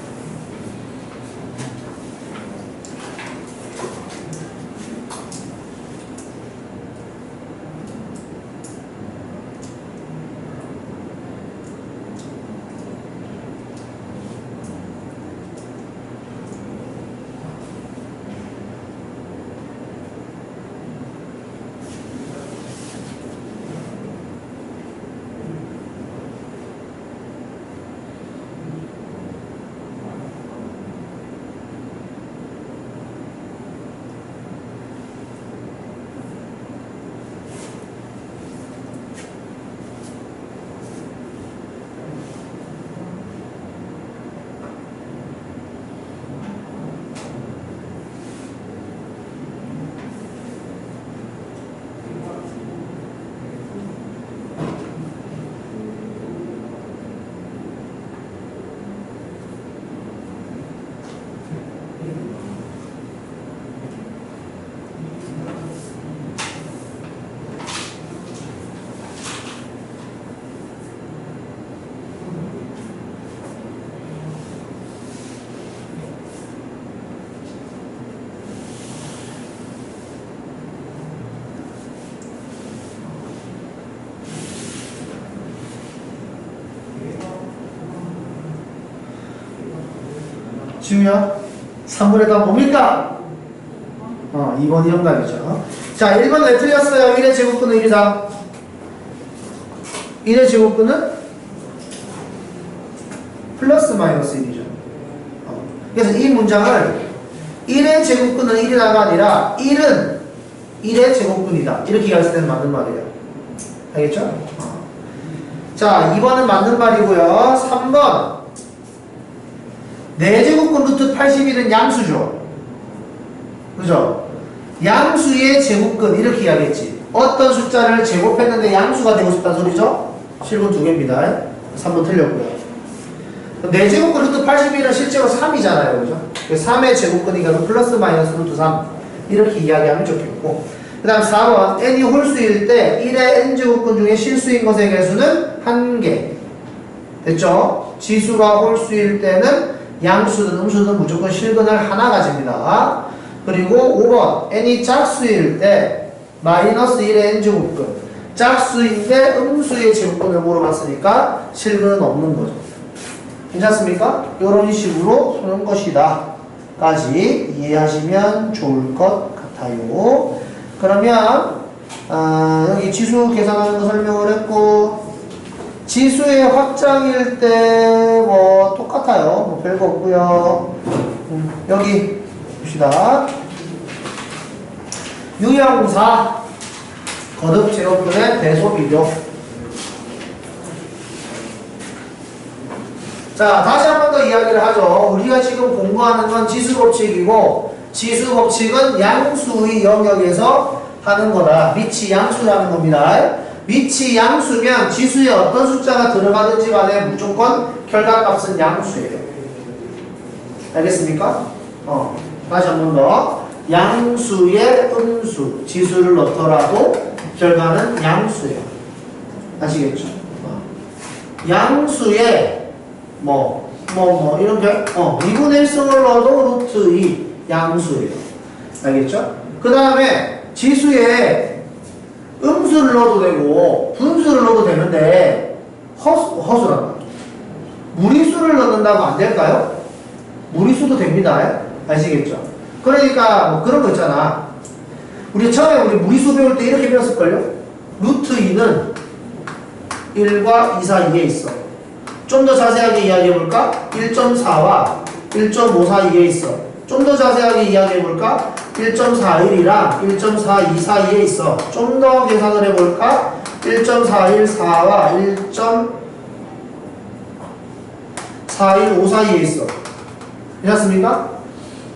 지우야, 3번에 답 뭡니까? 2번이 정답이죠. 자, 1번 왜 틀렸어요? 1의 제곱근은 1이다. 1의 제곱근은 플러스 마이너스 1이죠. 그래서 이 문장을 1의 제곱근은 1이다가 아니라 1은 1의 제곱근이다. 이렇게 이해할 때는 맞는 말이에요. 알겠죠? 자, 2번은 맞는 말이고요. 3번 4제곱근 루트 81은 양수죠. 그죠? 양수의 제곱근 이렇게 이야기했지. 어떤 숫자를 제곱했는데 양수가 되고 싶다는 소리죠? 실근 2개입니다. 3번 틀렸고요. 4제곱근 루트 81은 실제로 3이잖아요. 그죠? 3의 제곱근이니까 플러스 마이너스 루트 3 이렇게 이야기하면 좋겠고, 그 다음 4번 n이 홀수일 때 1의 n제곱근 중에 실수인 것의 개수는 1개. 됐죠? 지수가 홀수일 때는 양수든 음수든 무조건 실근을 하나 가집니다. 그리고 5번 n이 짝수일 때 마이너스 1의 n제곱근, 짝수인데 음수의 제곱근을 물어봤으니까 실근은 없는 거죠. 괜찮습니까? 이런 식으로 푸는 것이다 까지 이해하시면 좋을 것 같아요. 그러면 여기 지수 계산하는 거 설명을 했고, 지수의 확장일 때 뭐 똑같아요. 뭐 별거 없고요. 여기 봅시다. 유형사 거듭 제곱근의 배속이죠. 자, 다시 한 번 더 이야기를 하죠. 우리가 지금 공부하는 건 지수법칙이고, 지수법칙은 양수의 영역에서 하는 거다. 밑이 양수라는 겁니다. 밑이 양수면 지수에 어떤 숫자가 들어가든지 간에 무조건 결과값은 양수예요. 알겠습니까? 다시 한 번 더. 양수의 음수, 지수를 넣더라도 결과는 양수예요. 아시겠죠? 양수의 뭐 이렇게 2분의 1승을 넣어도 루트 2 양수예요. 알겠죠? 그 다음에 지수에 음수를 넣어도 되고 분수를 넣어도 되는데 허수란다. 무리수를 넣는다고 안 될까요? 무리수도 됩니다. 아시겠죠? 그러니까 뭐 그런 거 있잖아. 우리 처음에 우리 무리수 배울 때 이렇게 배웠을걸요? 루트 2는 1과 2 사이에 있어. 좀 더 자세하게 이야기해볼까? 1.4와 1.5 사이에 있어. 좀 더 자세하게 이야기해볼까? 1.41이랑 1.42 사이에 있어. 좀 더 계산을 해볼까? 1.414와 1.415 사이에 있어. 괜찮습니까?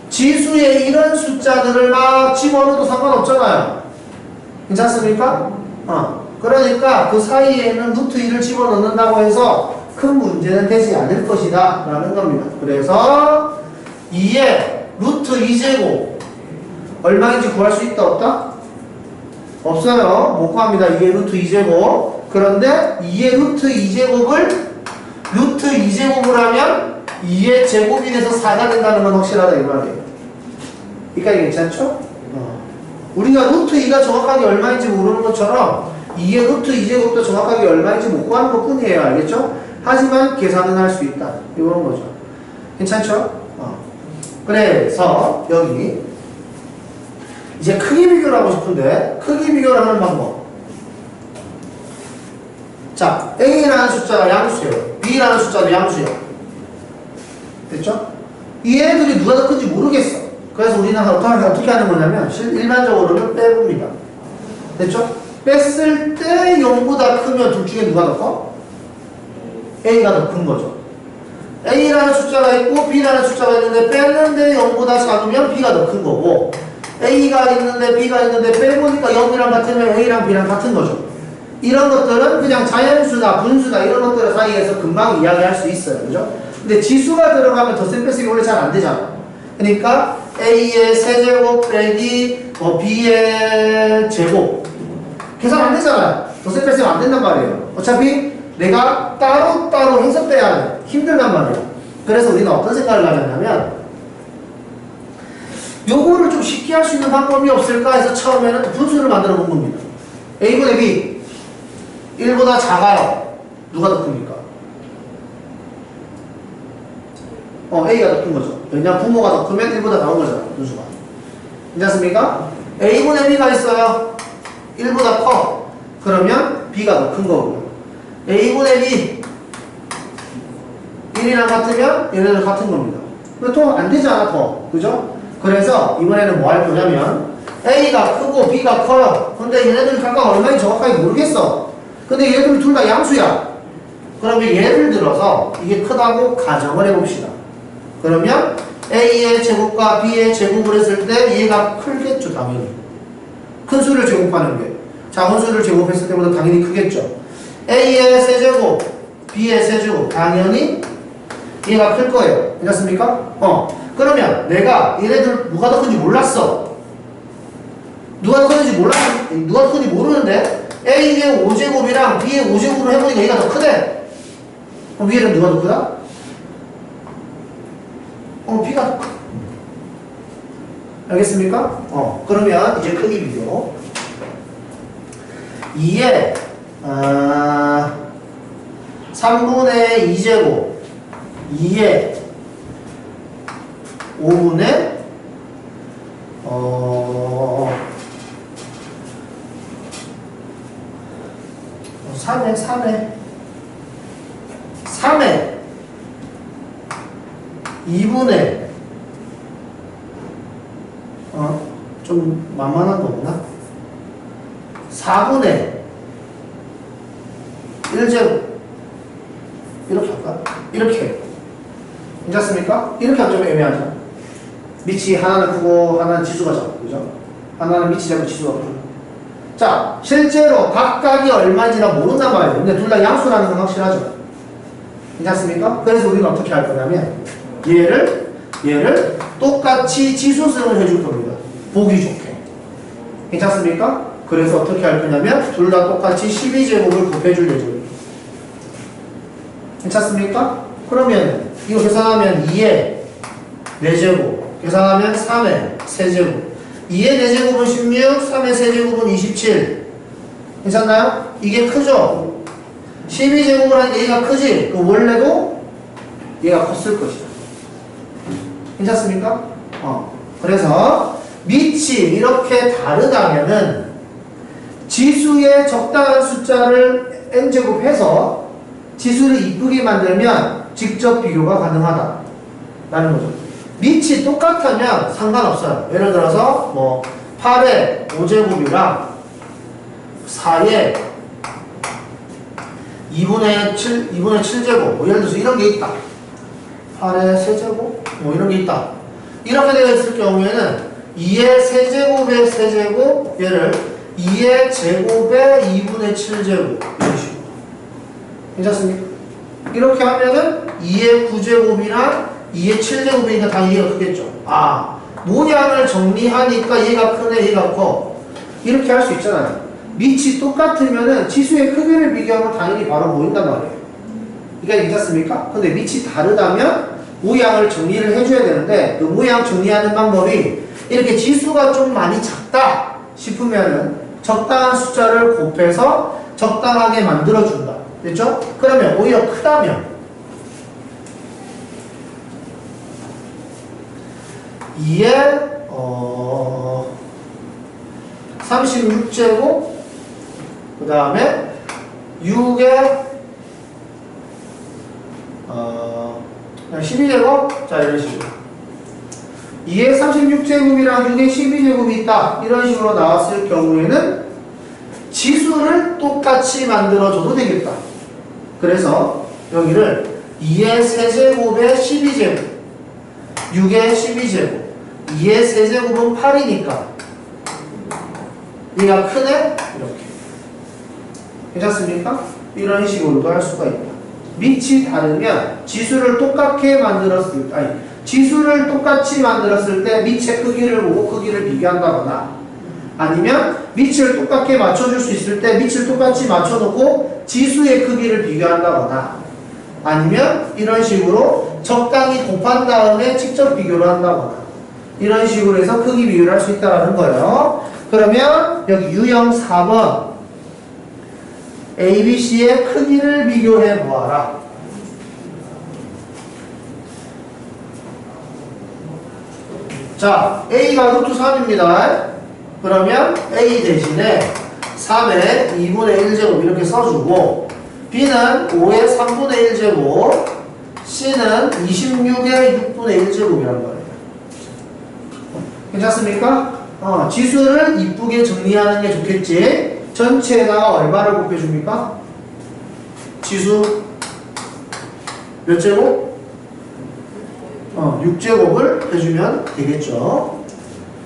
지수에 이런 숫자들을 막 집어넣어도 상관없잖아요. 괜찮습니까? 그러니까 그 사이에는 루트 2를 집어넣는다고 해서 큰 문제는 되지 않을 것이다 라는 겁니다. 그래서 2의 루트 2제곱 얼마인지 구할 수 있다 없다? 없어요. 못 구합니다. 2의 루트 2제곱. 그런데 2의 루트 2제곱을 루트 2제곱을 하면 2의 제곱이 돼서 4가 된다는 건 확실하다 이 말이에요. 여기까지 괜찮죠? 우리가 루트 2가 정확하게 얼마인지 모르는 것처럼 2의 루트 2제곱도 정확하게 얼마인지 못 구하는 것 뿐이에요. 알겠죠? 하지만 계산은 할 수 있다. 이런 거죠. 괜찮죠? 그래서 여기 이제 크기 비교를 하고 싶은데 크기 비교를 하는 방법. 자, A라는 숫자가 양수예요. B라는 숫자도 양수예요. 됐죠? 이 애들이 누가 더 큰지 모르겠어. 그래서 우리는 어떻게 하는 거냐면 일반적으로는 빼봅니다. 됐죠? 뺐을 때 0보다 크면 둘 중에 누가 더 커? A가 더 큰 거죠. A라는 숫자가 있고 B라는 숫자가 있는데 뺐는데 0보다 작으면 B가 더 큰 거고 A가 있는데 B가 있는데 빼보니까 0이랑 같으면 A랑 B랑 같은 거죠. 이런 것들은 그냥 자연수나 분수나 이런 것들 사이에서 금방 이야기할 수 있어요. 그죠? 근데 지수가 들어가면 덧셈 뺄셈이 원래 잘 안 되잖아. 그러니까 A의 세제곱 빼기 B의 제곱 계산 안 되잖아요. 덧셈 뺄셈 안 된단 말이에요. 어차피 내가 따로따로 해서 빼야 돼. 힘들단 말이에요. 그래서 우리는 어떤 생각을 가졌냐면 요거를 좀 쉽게 할 수 있는 방법이 없을까 해서 처음에는 분수를 만들어 본 겁니다. A분의 B 1보다 작아요. 누가 더 큽니까? A가 더 큰 거죠. 왜냐면 부모가 더 크면 1보다 작은 거잖아. 분수가. 괜찮습니까? A분의 B가 있어요. 1보다 커. 그러면 B가 더 큰 거고요. A분의 B 1이랑 같으면 얘네들 같은 겁니다. 근데 더 안 되지 않아 더. 그죠? 그래서 이번에는 뭐 할 거냐면 A가 크고 B가 커요. 근데 얘네들 각각 얼마인지 정확하게 모르겠어. 근데 얘네들 둘 다 양수야. 그러면 예를 들어서 이게 크다고 가정을 해봅시다. 그러면 A의 제곱과 B의 제곱을 했을 때 얘가 크겠죠. 당연히. 큰 수를 제곱하는 게 작은 수를 제곱했을 때보다 당연히 크겠죠. A의 세제곱, B의 세제곱 당연히 얘가 클 거예요. 괜찮습니까? 그러면 내가 얘네들 누가 더 큰지 몰랐어. 누가 더 큰지 누가 더 큰지 모르는데 A의 5제곱이랑 B의 5제곱을 해보니까 얘가 더 크대. 그럼 위에는 누가 더 크다? B가 더 크다. 알겠습니까? 그러면 이제 크기 비교. 2에 3분의 2제곱 2에 5분의 3에 2분의 좀 만만한 거구나. 4분의 1제곱 이렇게 할까? 이렇게 괜찮습니까? 이렇게 하면 좀 애매하죠. 밑이 하나는 크고 하나는 지수가 작고 그죠? 하나는 밑이 작고 지수가 크고. 자, 실제로 각각이 얼마인지 나 모른단 말이에요. 근데 둘 다 양수라는 건 확실하죠. 괜찮습니까? 그래서 우리가 어떻게 할 거냐면 얘를 똑같이 지수승을 해줄 겁니다. 보기 좋게. 괜찮습니까? 그래서 어떻게 할 거냐면 둘 다 똑같이 12제곱을 곱해줄 예정입니다. 괜찮습니까? 그러면 이거 계산하면 2의 4제곱, 계산하면 3의 세제곱. 2의 4제곱은 16, 3의 세제곱은 27. 괜찮나요? 이게 크죠? 12제곱을 하니까 얘가 크지? 그 원래도 얘가 컸을 것이다. 괜찮습니까? 그래서 밑이 이렇게 다르다면은 지수의 적당한 숫자를 n제곱해서 지수를 이쁘게 만들면 직접 비교가 가능하다 라는 거죠. 밑이 똑같으면 상관없어요. 예를 들어서 뭐 8의 5제곱이랑 4의 2분의 7제곱 뭐 예를 들어서 이런 게 있다. 8의 세제곱 뭐 이런 게 있다. 이렇게 되어 있을 경우에는 2의 세제곱의 세제곱 얘를 2의 제곱의 2분의 7제곱 이런 식으로. 괜찮습니까? 이렇게 하면은 2의 9제곱이나 2의 7제곱이니까 당연히 얘가 크겠죠. 모양을 정리하니까 얘가 크네 얘가 커. 이렇게 할 수 있잖아요. 밑이 똑같으면은 지수의 크기를 비교하면 당연히 바로 보인단 말이에요. 이게 괜찮습니까? 근데 밑이 다르다면 모양을 정리를 해줘야 되는데 그 모양 정리하는 방법이 이렇게 지수가 좀 많이 작다 싶으면은 적당한 숫자를 곱해서 적당하게 만들어준다. 됐죠? 그러면 오히려 크다면 2의 36제곱 그 다음에 6의 12제곱 자 이런 식으로 2의 36제곱이랑 6의 12제곱이 있다 이런 식으로 나왔을 경우에는 지수를 똑같이 만들어줘도 되겠다. 그래서 여기를 2의 세제곱의 12제곱 6의 12제곱 2의 세제곱은 8이니까 얘가 크네? 이렇게 괜찮습니까? 이런 식으로도 할 수가 있다. 밑이 다르면 지수를 똑같이 만들었을 때 밑의 크기를 보고 크기를 비교한다거나 아니면 밑을 똑같게 맞춰줄 수 있을 때 밑을 똑같이 맞춰놓고 지수의 크기를 비교한다거나 아니면 이런 식으로 적당히 곱한 다음에 직접 비교를 한다거나 이런 식으로 해서 크기 비교를 할 수 있다는 거예요. 그러면 여기 유형 4번 ABC의 크기를 비교해 보아라. 자, A가 루트 3입니다. 그러면 A 대신에 3의 2분의 1제곱 이렇게 써주고 B는 5의 3분의 1제곱 C는 26의 6분의 1제곱이란 말이에요. 괜찮습니까? 지수를 이쁘게 정리하는 게 좋겠지. 전체에다가 얼마를 곱해줍니까? 지수 몇 제곱? 6제곱을 해주면 되겠죠.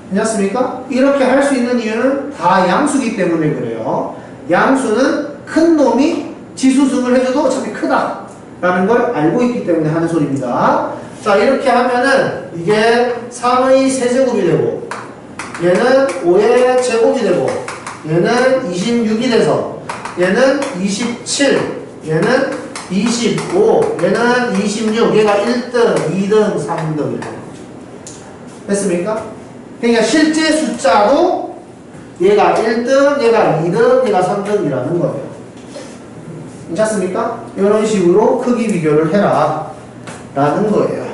괜찮습니까? 이렇게 할 수 있는 이유는 다 양수기 때문에 그래요. 양수는 큰 놈이 지수승을 해줘도 어차피 크다 라는 걸 알고 있기 때문에 하는 소리입니다. 자, 이렇게 하면은 이게 3의 세제곱이 되고 얘는 5의 제곱이 되고 얘는 26이 돼서 얘는 27 얘는 25 얘는 26 얘가 1등 2등 3등 이렇게 됐습니까? 그러니까 실제 숫자도 얘가 1등 얘가 2등 얘가 3등이라는 거예요. 괜찮습니까? 이런 식으로 크기 비교를 해라 라는 거예요.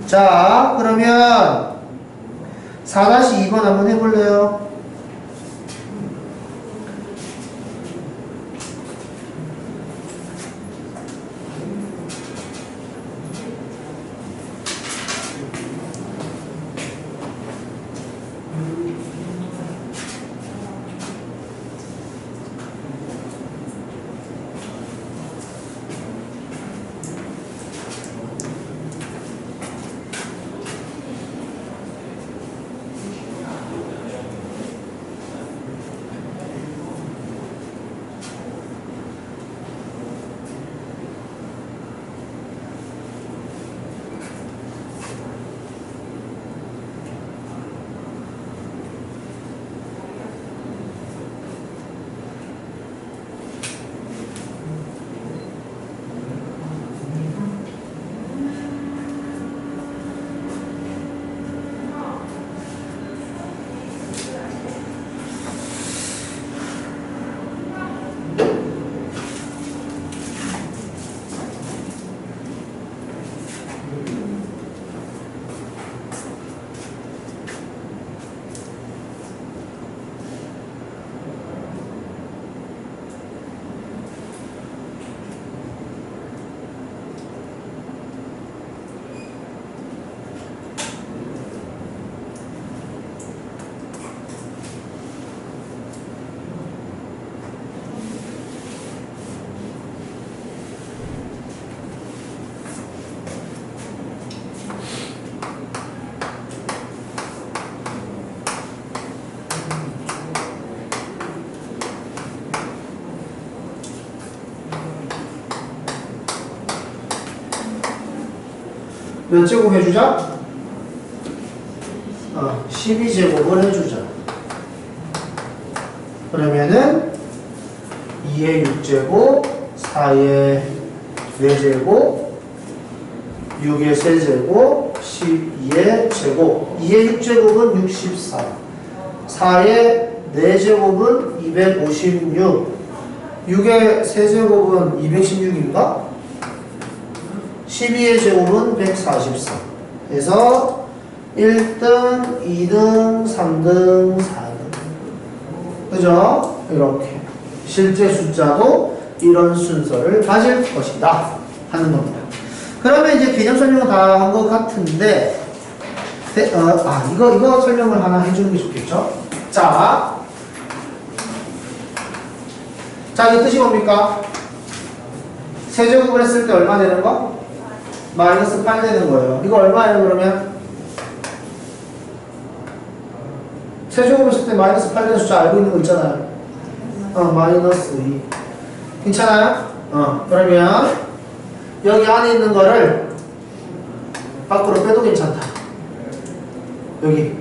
자, 그러면 4-2번 한번 해볼래요? 몇 제곱 해주자? 12제곱을 해주자. 그러면은 2의 6제곱, 4의 4제곱, 6의 3제곱, 12의 제곱. 2의 6제곱은 64. 4의 4제곱은 256. 6의 3제곱은 216인가? 12의 제곱은 144. 그래서 1등, 2등, 3등, 4등. 그죠? 이렇게. 실제 숫자도 이런 순서를 가질 것이다. 하는 겁니다. 그러면 이제 개념 설명은 다 한 것 같은데, 이거 설명을 하나 해주는 게 좋겠죠? 자, 이 뜻이 뭡니까? 세제곱을 했을 때 얼마 되는 거? 마이너스 8 되는 거예요. 이거 얼마예요, 그러면? 세제곱을 했을 때 마이너스 8 되는 숫자 알고 있는 거 있잖아요. 마이너스 2. 괜찮아요? 그러면 여기 안에 있는 거를 밖으로 빼도 괜찮다. 여기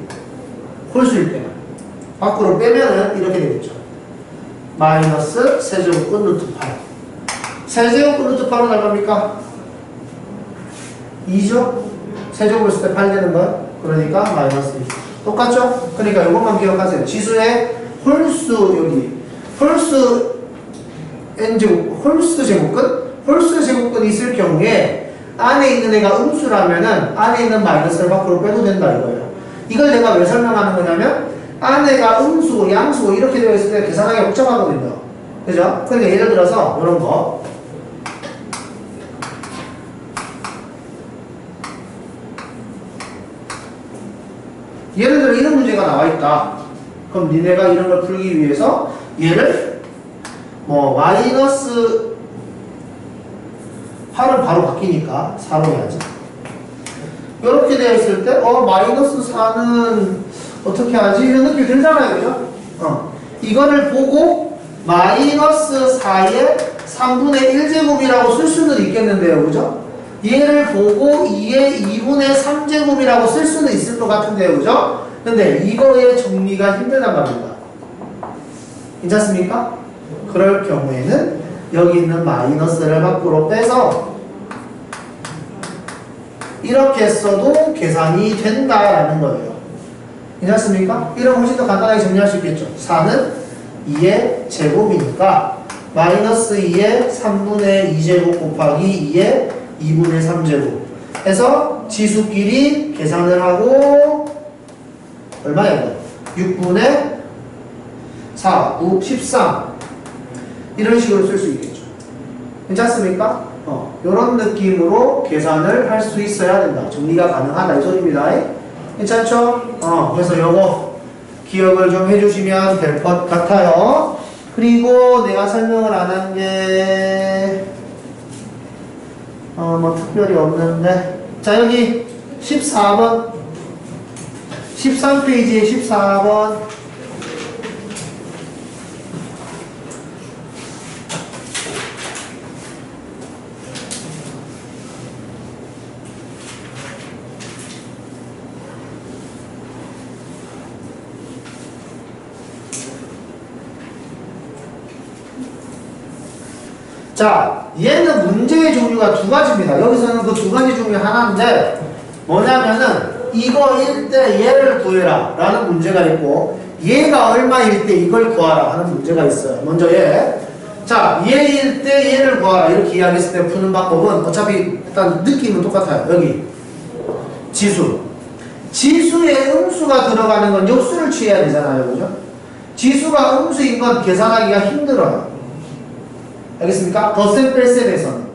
홀수일 때만 밖으로 빼면은 이렇게 되겠죠. 마이너스 세제곱근 루트 8. 세제곱근 루트 8은 얼마입니까? 2죠? 세제곱을 했을 때 8 되는 거야. 그러니까 마이너스 2. 똑같죠? 그러니까 이것만 기억하세요. 지수의 홀수 여기 홀수 n제곱, 홀수 제곱근? 홀수 제곱근이 있을 경우에 안에 있는 애가 음수라면은 안에 있는 마이너스를 밖으로 빼도 된다 이거예요. 이걸 내가 왜 설명하는 거냐면 안에가 음수고 양수고 이렇게 되어 있을 때 계산하기 복잡하거든요. 그죠? 그러니까 예를 들어서 이런 거 예를 들어 이런 문제가 나와 있다. 그럼 니네가 이런 걸 풀기 위해서 얘를 마이너스 8은 바로 바뀌니까 4로 해야지. 이렇게 되어 있을 때 마이너스 4는 어떻게 하지? 이런 느낌이 들잖아요. 그죠? 이거를 보고 마이너스 4의 3분의 1제곱이라고 쓸 수는 있겠는데요. 그죠? 얘를 보고 2의 2분의 3제곱이라고 쓸 수는 있을 것 같은데요. 그죠? 근데 이거의 정리가 힘들단 말입니다. 괜찮습니까? 그럴 경우에는 여기 있는 마이너스를 밖으로 빼서 이렇게 써도 계산이 된다라는 거예요. 괜찮습니까? 이러면 훨씬 더 간단하게 정리할 수 있겠죠. 4는 2의 제곱이니까 마이너스 2의 3분의 2제곱 곱하기 2의 2분의 3제곱 해서 지수끼리 계산을 하고 얼마예요? 6분의 4, 9, 13 이런 식으로 쓸 수 있겠죠. 괜찮습니까? 이런 느낌으로 계산을 할 수 있어야 된다. 정리가 가능하다 이 소리입니다. 괜찮죠? 그래서 요거 기억을 좀 해주시면 될 것 같아요. 그리고 내가 설명을 안 한 게 특별히 없는데 자 여기 14번 13페이지에 14번 자, 얘는 문제의 종류가 두 가지입니다. 여기서는 그 두 가지 중에 하나인데 뭐냐면은 이거일 때 얘를 구해라 라는 문제가 있고 얘가 얼마일 때 이걸 구하라 하는 문제가 있어요. 먼저 얘. 자, 얘일 때 얘를 구하라 이렇게 이야기했을 때 푸는 방법은 어차피 일단 느낌은 똑같아요. 여기 지수. 지수에 음수가 들어가는 건 역수를 취해야 되잖아요. 그죠? 지수가 음수인 건 계산하기가 힘들어요. 알겠습니까? 덧셈 뺄셈에서는.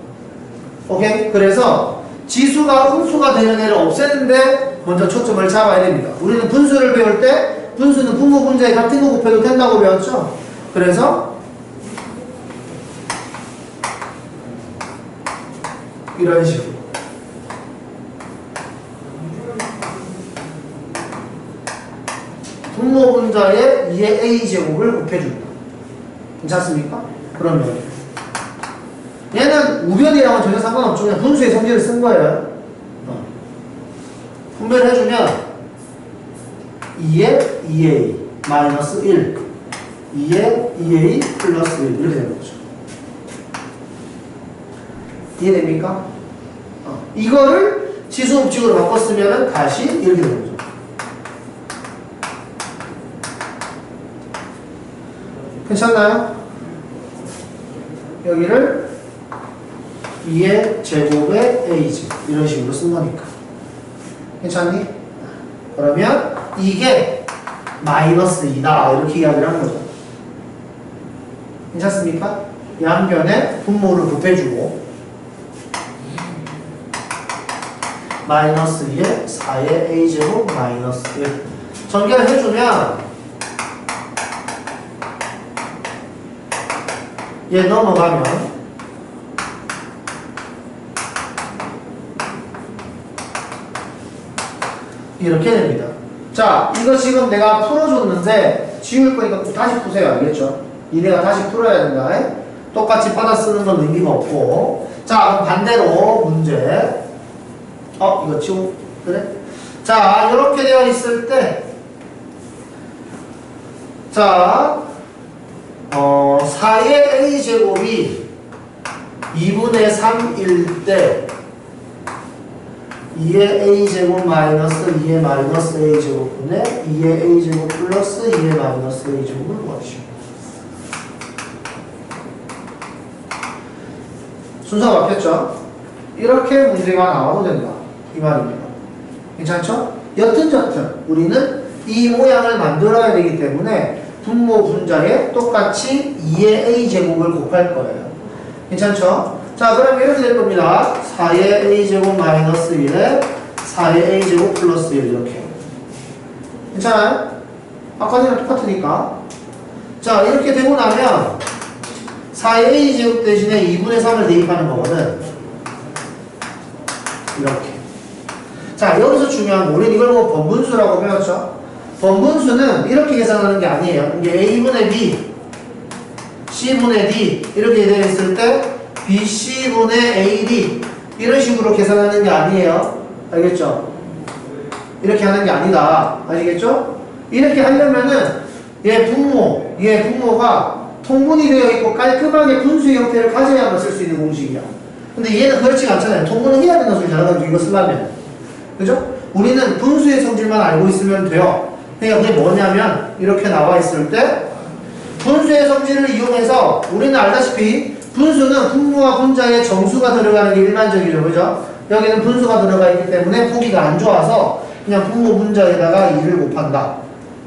오케이? 그래서 지수가 음수가 되는 애를 없애는데 먼저 초점을 잡아야 됩니다. 우리는 분수를 배울 때 분수는 분모 분자에 같은 거 곱해도 된다고 배웠죠? 그래서 이런 식으로 분모 분자에 2의 a제곱을 곱해준다. 괜찮습니까? 그러면 얘는 우변이랑은 전혀 상관없죠. 그냥 분수의 성질을 쓴 거예요. 분배를 해주면 2에 2a 마이너스 1, 2에 2a 플러스 1 이렇게 되는 거죠. 이해됩니까? 이거를 지수법칙으로 바꿨으면 다시 이렇게 되는 거죠. 괜찮나요? 여기를 2의 제곱의 a제 이런 식으로 쓴 거니까. 괜찮니? 그러면 이게 마이너스 2다 이렇게 이야기를 하는 거죠. 괜찮습니까? 양변에 분모를 곱해주고 마이너스 2에 4의 a제곱 마이너스 1 전개를 해주면 얘 넘어가면 이렇게 됩니다. 자, 이거 지금 내가 풀어줬는데 지울 거니까 꼭 다시 푸세요. 알겠죠? 니네가 다시 풀어야 된다. 똑같이 받아 쓰는 건 의미가 없고. 자, 그럼 반대로 문제. 이거 지워. 그래? 자, 이렇게 되어 있을 때 자, 4의 a제곱이 2분의 3일 때 2의 a제곱 마이너스 2의 마이너스 a제곱분의 2의 a제곱 플러스 2의 마이너스 a제곱을 구하시오. 순서가 바뀌었죠? 이렇게 문제가 나와도 된다. 이 말입니다. 괜찮죠? 여튼저튼 우리는 이 모양을 만들어야 되기 때문에 분모 분자에 똑같이 2의 a제곱을 곱할 거예요. 괜찮죠? 자, 그럼 이렇게 될 겁니다. 4의 a제곱 마이너스 1에 4의 a제곱 플러스 1 이렇게. 괜찮아요? 아까랑 똑같으니까. 자, 이렇게 되고 나면 4의 a제곱 대신에 2분의 3을 대입하는 거거든. 이렇게. 자, 여기서 중요한 거, 우리는 이걸 뭐 번분수라고 배웠죠? 번분수는 이렇게 계산하는 게 아니에요. 이게 a분의 b, c분의 d 이렇게 되어 있을 때 bc분의 ad 이런 식으로 계산하는 게 아니에요. 알겠죠? 이렇게 하는 게 아니다. 아시겠죠? 이렇게 하려면은 얘 분모가 통분이 되어 있고 깔끔하게 분수의 형태를 가져야만 쓸 수 있는 공식이야. 근데 얘는 그렇지가 않잖아요. 통분은 해야 된다는 소리 잘하가지고 이거 쓰려면. 그죠? 우리는 분수의 성질만 알고 있으면 돼요. 그러니까 그게 뭐냐면 이렇게 나와 있을 때 분수의 성질을 이용해서 우리는 알다시피 분수는 분모와 분자에 정수가 들어가는 게 일반적이죠. 그죠? 여기는 분수가 들어가 있기 때문에 보기가 안 좋아서 그냥 분모 분자에다가 2를 곱한다.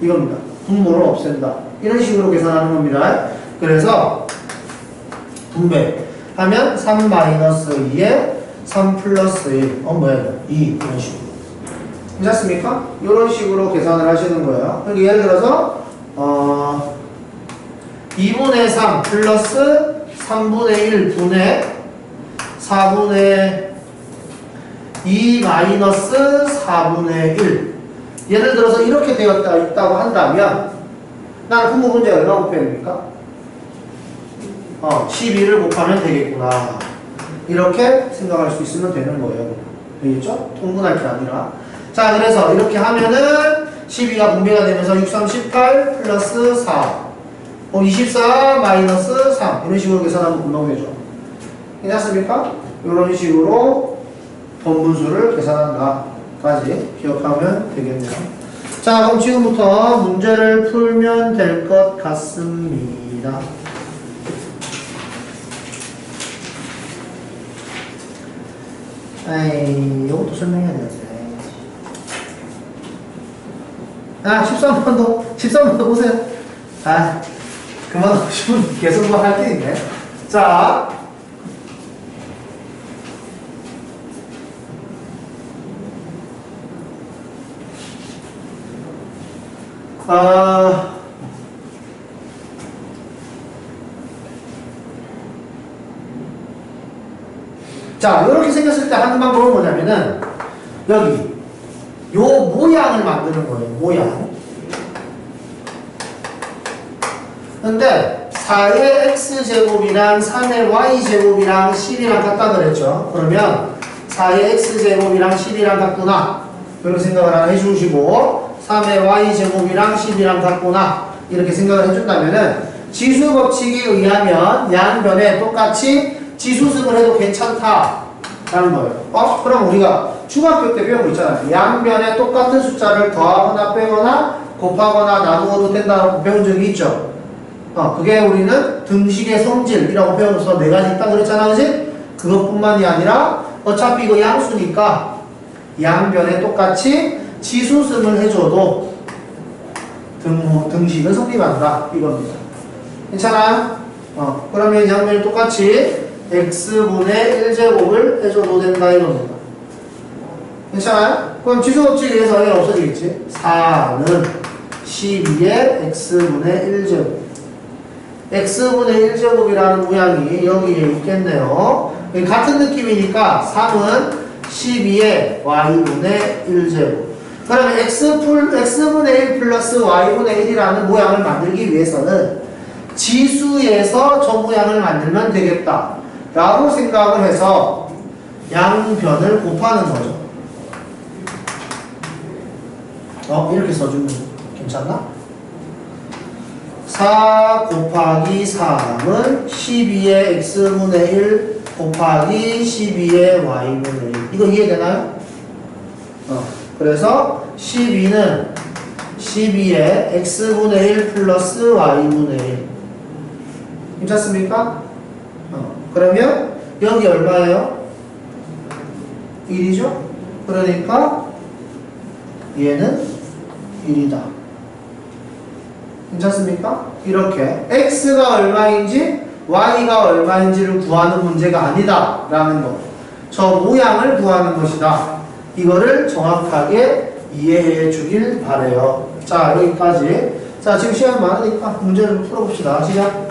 이겁니다. 분모를 없앤다. 이런 식으로 계산하는 겁니다. 그래서 분배하면 3-2에 3 플러스 1 뭐야 이거? 2 이런 식으로. 괜찮습니까? 이런 식으로 계산을 하시는 거예요. 그러니까 예를 들어서 2분의 3 플러스 3분의 1 분의 4분의 2 마이너스 4분의 1 예를 들어서 이렇게 있다고 한다면 나는 분모 분자에 얼마 곱해야 됩니까? 12를 곱하면 되겠구나. 이렇게 생각할 수 있으면 되는 거예요. 되겠죠? 통분할 게 아니라. 자, 그래서 이렇게 하면은 12가 분배가 되면서 6, 3, 18 플러스 4 24 마이너스 3 이런 식으로 계산하면 금방 되죠. 괜찮습니까? 이런 식으로 번분수를 계산한다 까지 기억하면 되겠네요. 자, 그럼 지금부터 문제를 풀면 될 것 같습니다. 이것도 설명해야 되는데. 13번도 보세요. 그만 오시면 계속 뭐 할 게 있네. 자. 자, 이렇게 생겼을 때 하는 방법은 뭐냐면은, 여기, 요 모양을 만드는 거예요, 모양. 근데, 4의 x제곱이랑 3의 y제곱이랑 10이랑 같다 그랬죠? 그러면, 4의 x제곱이랑 10이랑 같구나. 그렇게 생각을 하나 해주시고 3의 y제곱이랑 10이랑 같구나 이렇게 생각을 해준다면은 지수 법칙에 의하면 양변에 똑같이 지수승을 해도 괜찮다라는 거예요. 그럼 우리가 중학교 때 배운 거 있잖아요. 양변에 똑같은 숫자를 더하거나 빼거나 곱하거나 나누어도 된다고 배운 적이 있죠. 그게 우리는 등식의 성질이라고 배워서 4가지 있다 그랬잖아, 그지? 그것뿐만이 아니라 어차피 이거 양수니까 양변에 똑같이 지수승을 해줘도 등식은 성립한다 이겁니다. 괜찮아요? 그러면 양변에 똑같이 x분의 1제곱을 해줘도 된다 이겁니다. 괜찮아요? 그럼 지수법칙에 의해서 얘가 없어지겠지? 4는 12의 x분의 1제곱 x분의 1제곱이라는 모양이 여기에 있겠네요. 같은 느낌이니까 3은 12의 y분의 1제곱 그러면 x분의 1 플러스 y분의 1이라는 모양을 만들기 위해서는 지수에서 저 모양을 만들면 되겠다 라고 생각을 해서 양변을 곱하는 거죠. 이렇게 써주면 괜찮나? 4 곱하기 3은 12의 x분의 1 곱하기 12의 y분의 1 이거 이해되나요? 그래서 12는 12의 x분의 1 플러스 y분의 1 괜찮습니까? 그러면 여기 얼마예요? 1이죠? 그러니까 얘는 1이다. 괜찮습니까? 이렇게 x가 얼마인지 y가 얼마인지를 구하는 문제가 아니다 라는 거. 저 모양을 구하는 것이다. 이거를 정확하게 이해해 주길 바래요. 자, 여기까지. 자, 지금 시간 많으니까 문제를 풀어봅시다. 시작.